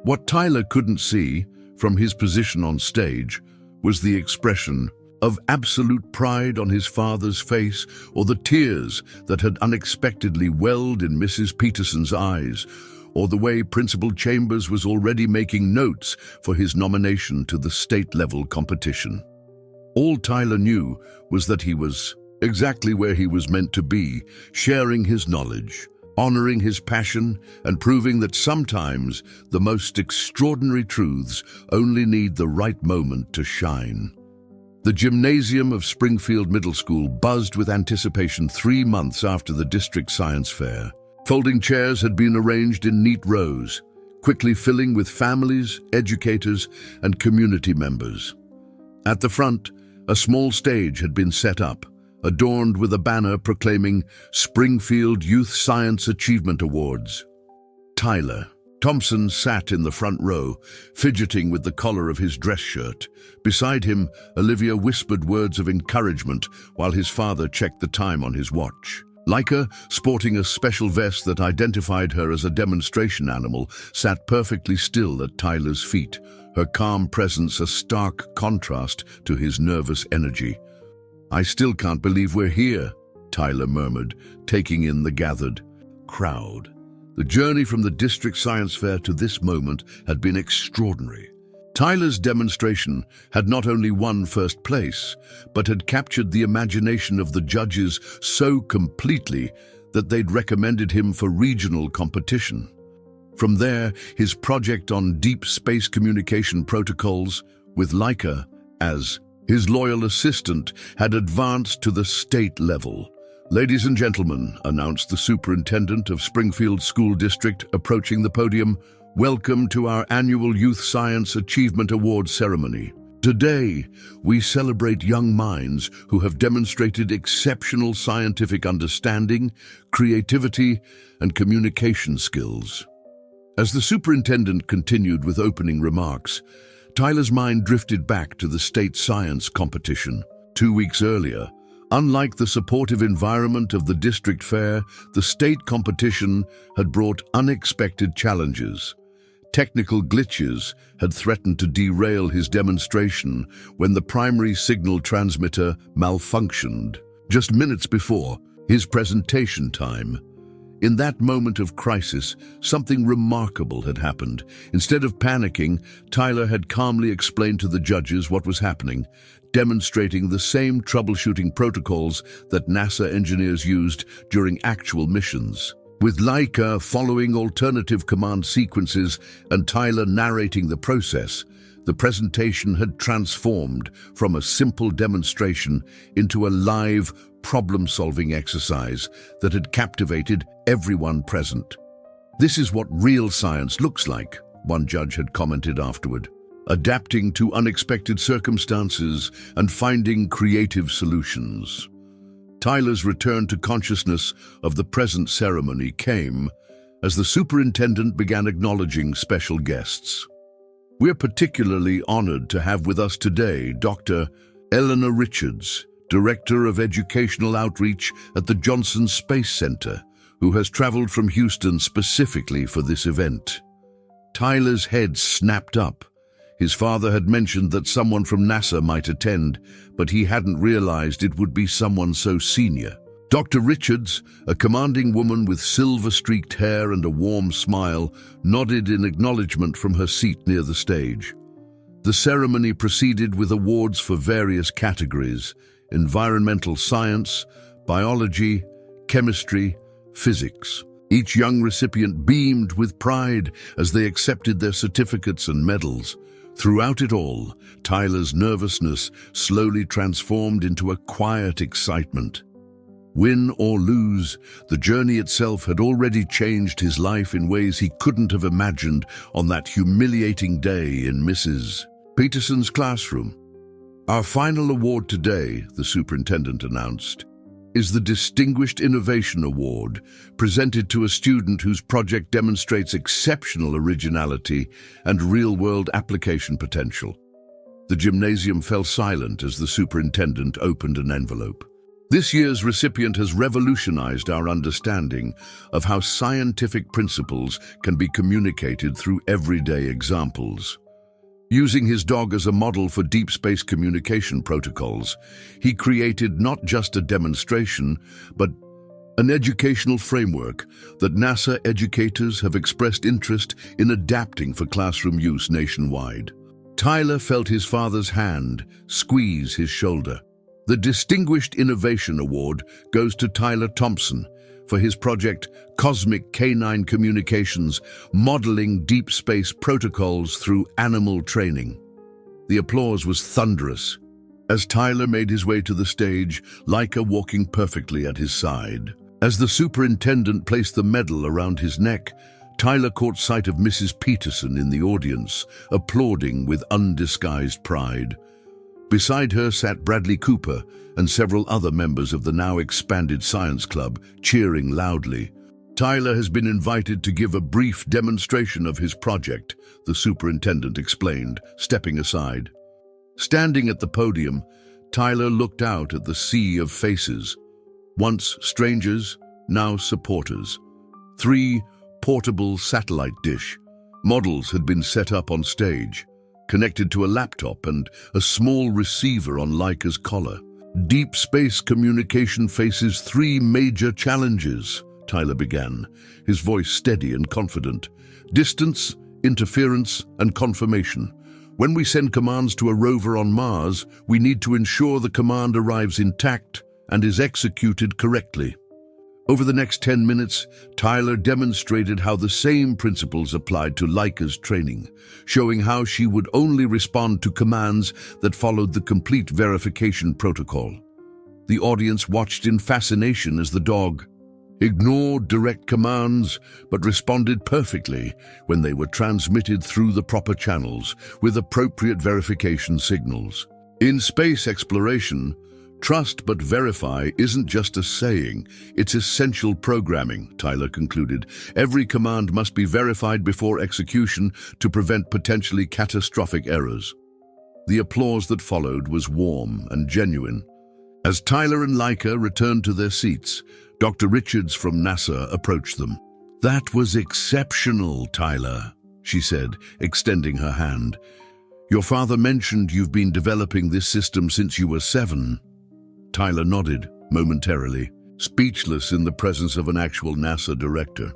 What Tyler couldn't see, from his position on stage, was the expression of absolute pride on his father's face, or the tears that had unexpectedly welled in Mrs. Peterson's eyes, or the way Principal Chambers was already making notes for his nomination to the state-level competition. All Tyler knew was that he was exactly where he was meant to be, sharing his knowledge, honoring his passion, and proving that sometimes the most extraordinary truths only need the right moment to shine. The gymnasium of Springfield Middle School buzzed with anticipation 3 months after the district science fair. Folding chairs had been arranged in neat rows, quickly filling with families, educators, and community members. At the front, a small stage had been set up, adorned with a banner proclaiming Springfield Youth Science Achievement Awards. Tyler Thompson sat in the front row, fidgeting with the collar of his dress shirt. Beside him, Olivia whispered words of encouragement while his father checked the time on his watch. Leica, sporting a special vest that identified her as a demonstration animal, sat perfectly still at Tyler's feet, her calm presence a stark contrast to his nervous energy. "I still can't believe we're here," Tyler murmured, taking in the gathered crowd. The journey from the district science fair to this moment had been extraordinary. Tyler's demonstration had not only won first place, but had captured the imagination of the judges so completely that they'd recommended him for regional competition. From there, his project on deep space communication protocols, with Leica as his loyal assistant, had advanced to the state level. "Ladies and gentlemen," announced the superintendent of Springfield School District, approaching the podium, "welcome to our annual Youth Science Achievement Award ceremony. Today, we celebrate young minds who have demonstrated exceptional scientific understanding, creativity, and communication skills." As the superintendent continued with opening remarks, Tyler's mind drifted back to the state science competition. 2 weeks earlier, unlike the supportive environment of the district fair, the state competition had brought unexpected challenges. Technical glitches had threatened to derail his demonstration when the primary signal transmitter malfunctioned just minutes before his presentation time. In that moment of crisis, something remarkable had happened. Instead of panicking, Tyler had calmly explained to the judges what was happening, demonstrating the same troubleshooting protocols that NASA engineers used during actual missions. With Leica following alternative command sequences and Tyler narrating the process, the presentation had transformed from a simple demonstration into a live, problem-solving exercise that had captivated everyone present. "This is what real science looks like," one judge had commented afterward. "Adapting to unexpected circumstances and finding creative solutions." Tyler's return to consciousness of the present ceremony came as the superintendent began acknowledging special guests. "We're particularly honored to have with us today Dr. Eleanor Richards, Director of Educational Outreach at the Johnson Space Center, who has traveled from Houston specifically for this event." Tyler's head snapped up. His father had mentioned that someone from NASA might attend, but he hadn't realized it would be someone so senior. Dr. Richards, a commanding woman with silver-streaked hair and a warm smile, nodded in acknowledgement from her seat near the stage. The ceremony proceeded with awards for various categories: environmental science, biology, chemistry, physics. Each young recipient beamed with pride as they accepted their certificates and medals. Throughout it all, Tyler's nervousness slowly transformed into a quiet excitement. Win or lose, the journey itself had already changed his life in ways he couldn't have imagined on that humiliating day in Mrs. Peterson's classroom. "Our final award today," the superintendent announced, "is the Distinguished Innovation Award, presented to a student whose project demonstrates exceptional originality and real-world application potential." The gymnasium fell silent as the superintendent opened an envelope. "This year's recipient has revolutionized our understanding of how scientific principles can be communicated through everyday examples. Using his dog as a model for deep space communication protocols, he created not just a demonstration, but an educational framework that NASA educators have expressed interest in adapting for classroom use nationwide." Tyler felt his father's hand squeeze his shoulder. The Distinguished Innovation Award goes to Tyler Thompson for his project Cosmic Canine Communications, modeling deep space protocols through animal training. The applause was thunderous. As Tyler made his way to the stage, Leica walking perfectly at his side. As the superintendent placed the medal around his neck, Tyler caught sight of Mrs. Peterson in the audience, applauding with undisguised pride. Beside her sat Bradley Cooper and several other members of the now expanded science club, cheering loudly. "Tyler has been invited to give a brief demonstration of his project," the superintendent explained, stepping aside. Standing at the podium, Tyler looked out at the sea of faces. Once strangers, now supporters. 3 portable satellite dish models had been set up on stage, connected to a laptop and a small receiver on Leica's collar. Deep space communication faces 3 major challenges: Tyler began, his voice steady and confident. Distance, interference, and confirmation. When we send commands to a rover on Mars, we need to ensure the command arrives intact and is executed correctly. Over the next 10 minutes, Tyler demonstrated how the same principles applied to Laika's training, showing how she would only respond to commands that followed the complete verification protocol. The audience watched in fascination as the dog ignored direct commands but responded perfectly when they were transmitted through the proper channels with appropriate verification signals. In space exploration, trust but verify isn't just a saying, it's essential programming, Tyler concluded. Every command must be verified before execution to prevent potentially catastrophic errors. The applause that followed was warm and genuine. As Tyler and Laika returned to their seats, Dr. Richards from NASA approached them. "That was exceptional, Tyler," she said, extending her hand. "Your father mentioned you've been developing this system since you were 7. Tyler nodded, momentarily, speechless in the presence of an actual NASA director.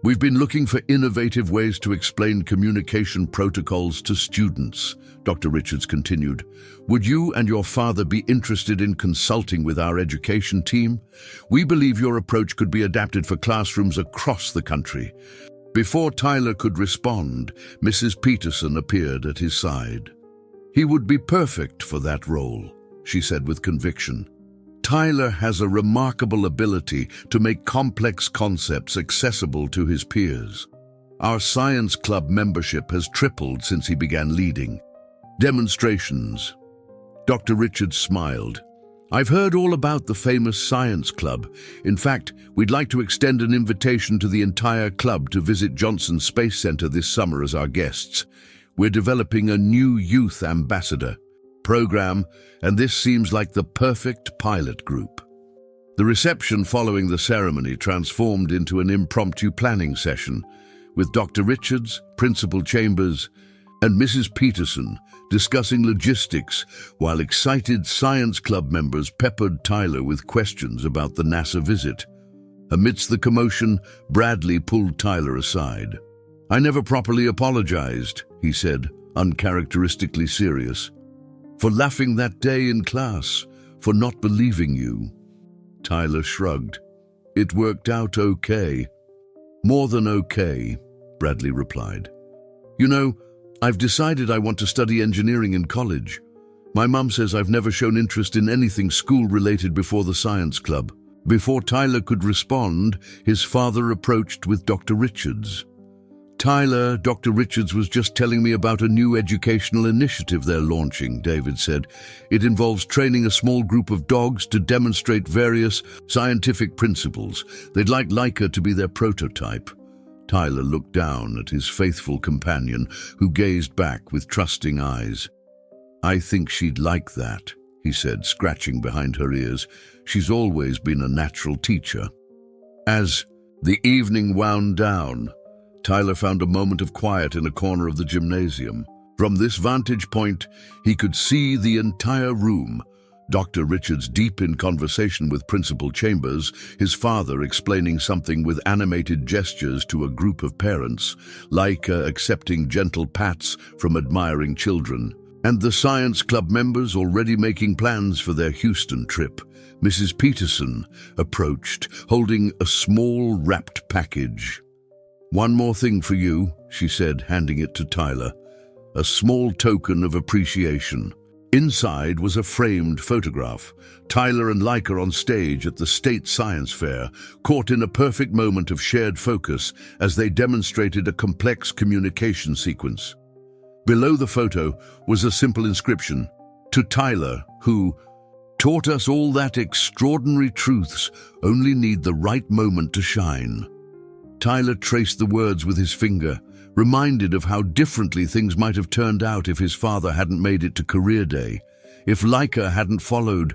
"We've been looking for innovative ways to explain communication protocols to students," Dr. Richards continued. "Would you and your father be interested in consulting with our education team? We believe your approach could be adapted for classrooms across the country." Before Tyler could respond, Mrs. Peterson appeared at his side. "He would be perfect for that role," she said with conviction. "Tyler has a remarkable ability to make complex concepts accessible to his peers. Our science club membership has tripled since he began leading demonstrations." Dr. Richards smiled. "I've heard all about the famous science club. In fact, we'd like to extend an invitation to the entire club to visit Johnson Space Center this summer as our guests. We're developing a new youth ambassador program, and this seems like the perfect pilot group." The reception following the ceremony transformed into an impromptu planning session, with Dr. Richards, Principal Chambers, and Mrs. Peterson discussing logistics, while excited science club members peppered Tyler with questions about the NASA visit. Amidst the commotion, Bradley pulled Tyler aside. "I never properly apologized," he said, uncharacteristically serious, "for laughing that day in class, for not believing you." Tyler shrugged. "It worked out okay." "More than okay," Bradley replied. "You know, I've decided I want to study engineering in college. My mum says I've never shown interest in anything school-related before the science club." Before Tyler could respond, his father approached with Dr. Richards. "Tyler, Dr. Richards was just telling me about a new educational initiative they're launching," David said. "It involves training a small group of dogs to demonstrate various scientific principles. They'd like Laika to be their prototype." Tyler looked down at his faithful companion, who gazed back with trusting eyes. "I think she'd like that," he said, scratching behind her ears. "She's always been a natural teacher." As the evening wound down, Tyler found a moment of quiet in a corner of the gymnasium. From this vantage point, he could see the entire room. Dr. Richards deep in conversation with Principal Chambers, his father explaining something with animated gestures to a group of parents, Laika accepting gentle pats from admiring children, and the science club members already making plans for their Houston trip. Mrs. Peterson approached, holding a small wrapped package. "One more thing for you," she said, handing it to Tyler. "A small token of appreciation." Inside was a framed photograph. Tyler and Laika on stage at the State Science Fair, caught in a perfect moment of shared focus as they demonstrated a complex communication sequence. Below the photo was a simple inscription: "To Tyler, who taught us all that extraordinary truths only need the right moment to shine." Tyler traced the words with his finger, reminded of how differently things might have turned out if his father hadn't made it to career day, if Laika hadn't followed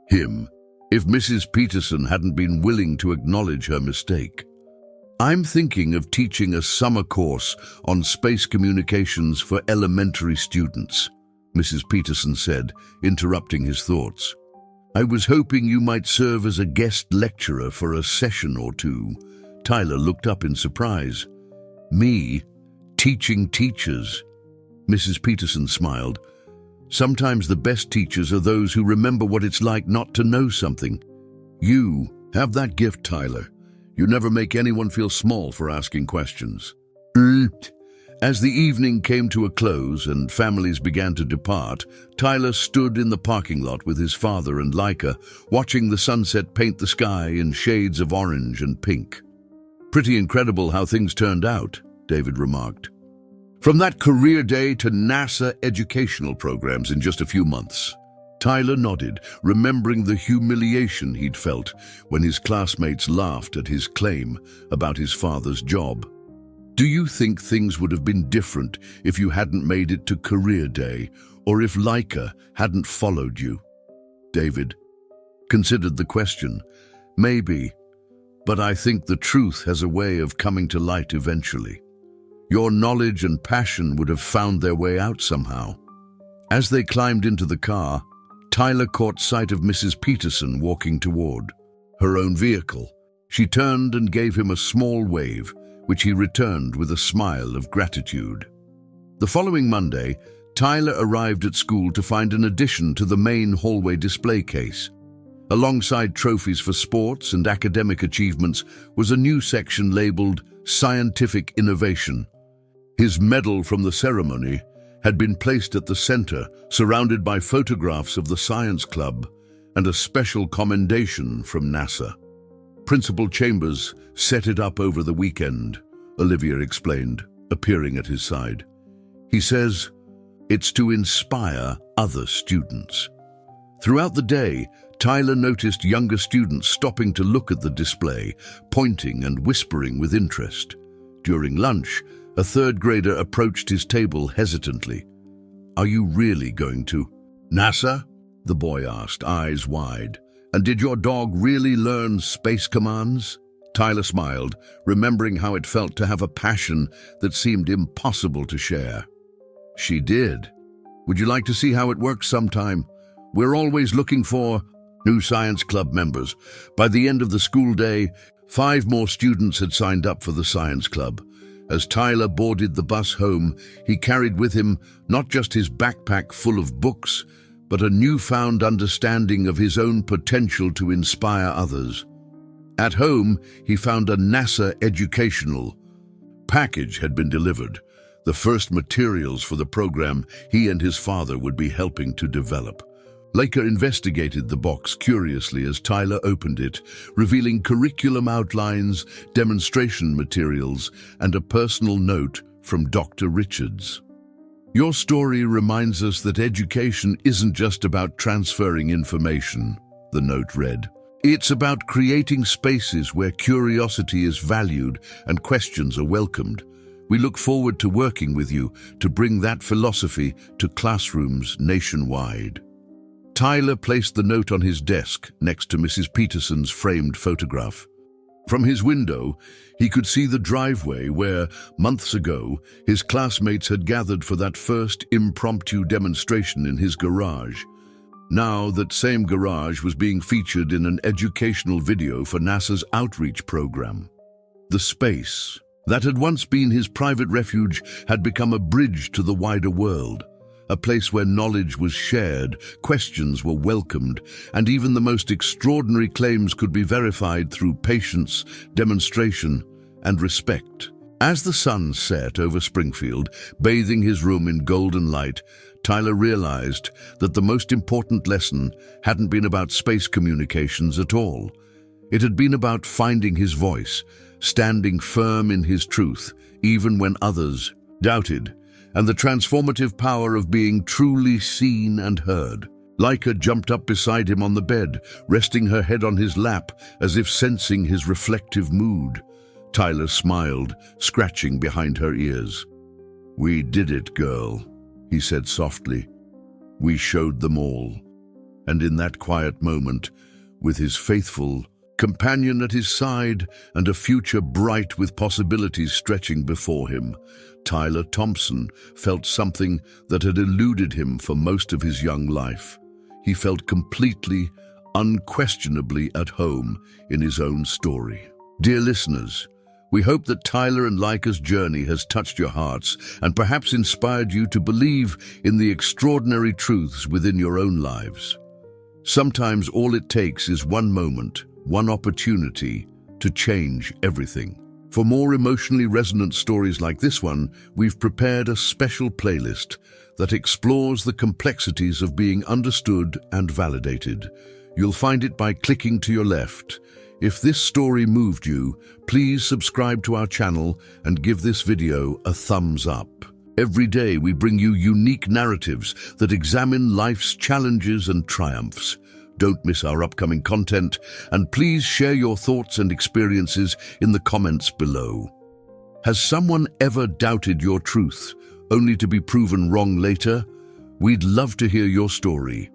him, if Mrs. Peterson hadn't been willing to acknowledge her mistake. "I'm thinking of teaching a summer course on space communications for elementary students," Mrs. Peterson said, interrupting his thoughts. I was hoping you might serve as a guest lecturer for a session or two. Tyler looked up in surprise. Me? Teaching teachers? Mrs. Peterson smiled. Sometimes the best teachers are those who remember what it's like not to know something. You have that gift, Tyler. You never make anyone feel small for asking questions. As the evening came to a close and families began to depart, Tyler stood in the parking lot with his father and Leica, watching the sunset paint the sky in shades of orange and pink. Pretty incredible how things turned out, David remarked. From that career day to NASA educational programs in just a few months. Tyler nodded, remembering the humiliation he'd felt when his classmates laughed at his claim about his father's job. Do you think things would have been different if you hadn't made it to career day, or if Leica hadn't followed you? David considered the question. Maybe, but I think the truth has a way of coming to light eventually. Your knowledge and passion would have found their way out somehow. As they climbed into the car, Tyler caught sight of Mrs. Peterson walking toward her own vehicle. She turned and gave him a small wave, which he returned with a smile of gratitude. The following Monday, Tyler arrived at school to find an addition to the main hallway display case. Alongside trophies for sports and academic achievements was a new section labeled Scientific Innovation. His medal from the ceremony had been placed at the center, surrounded by photographs of the Science Club and a special commendation from NASA. Principal Chambers set it up over the weekend, Olivia explained, appearing at his side. He says, it's to inspire other students. Throughout the day, Tyler noticed younger students stopping to look at the display, pointing and whispering with interest. During lunch, a third grader approached his table hesitantly. Are you really going to NASA? The boy asked, eyes wide. And did your dog really learn space commands? Tyler smiled, remembering how it felt to have a passion that seemed impossible to share. She did. Would you like to see how it works sometime? We're always looking for new science club members. By the end of the school day, 5 more students had signed up for the science club. As Tyler boarded the bus home, he carried with him not just his backpack full of books, but a newfound understanding of his own potential to inspire others. At home, he found a NASA educational package had been delivered, the first materials for the program he and his father would be helping to develop. Leica investigated the box curiously as Tyler opened it, revealing curriculum outlines, demonstration materials, and a personal note from Dr. Richards. Your story reminds us that education isn't just about transferring information, the note read. It's about creating spaces where curiosity is valued and questions are welcomed. We look forward to working with you to bring that philosophy to classrooms nationwide. Tyler placed the note on his desk next to Mrs. Peterson's framed photograph. From his window, he could see the driveway where, months ago, his classmates had gathered for that first impromptu demonstration in his garage. Now that same garage was being featured in an educational video for NASA's outreach program. The space that had once been his private refuge had become a bridge to the wider world, a place where knowledge was shared, questions were welcomed, and even the most extraordinary claims could be verified through patience, demonstration, and respect. As the sun set over Springfield, bathing his room in golden light, Tyler realized that the most important lesson hadn't been about space communications at all. It had been about finding his voice, standing firm in his truth, even when others doubted, and the transformative power of being truly seen and heard. Leica jumped up beside him on the bed, resting her head on his lap as if sensing his reflective mood. Tyler smiled, scratching behind her ears. "We did it, girl," he said softly. "We showed them all." And in that quiet moment, with his faithful companion at his side and a future bright with possibilities stretching before him, Tyler Thompson felt something that had eluded him for most of his young life. He felt completely, unquestionably at home in his own story. Dear listeners, we hope that Tyler and Leica's journey has touched your hearts and perhaps inspired you to believe in the extraordinary truths within your own lives. Sometimes all it takes is one moment, one opportunity to change everything. For more emotionally resonant stories like this one, we've prepared a special playlist that explores the complexities of being understood and validated. You'll find it by clicking to your left. If this story moved you, please subscribe to our channel and give this video a thumbs up. Every day we bring you unique narratives that examine life's challenges and triumphs. Don't miss our upcoming content, and please share your thoughts and experiences in the comments below. Has someone ever doubted your truth, only to be proven wrong later? We'd love to hear your story.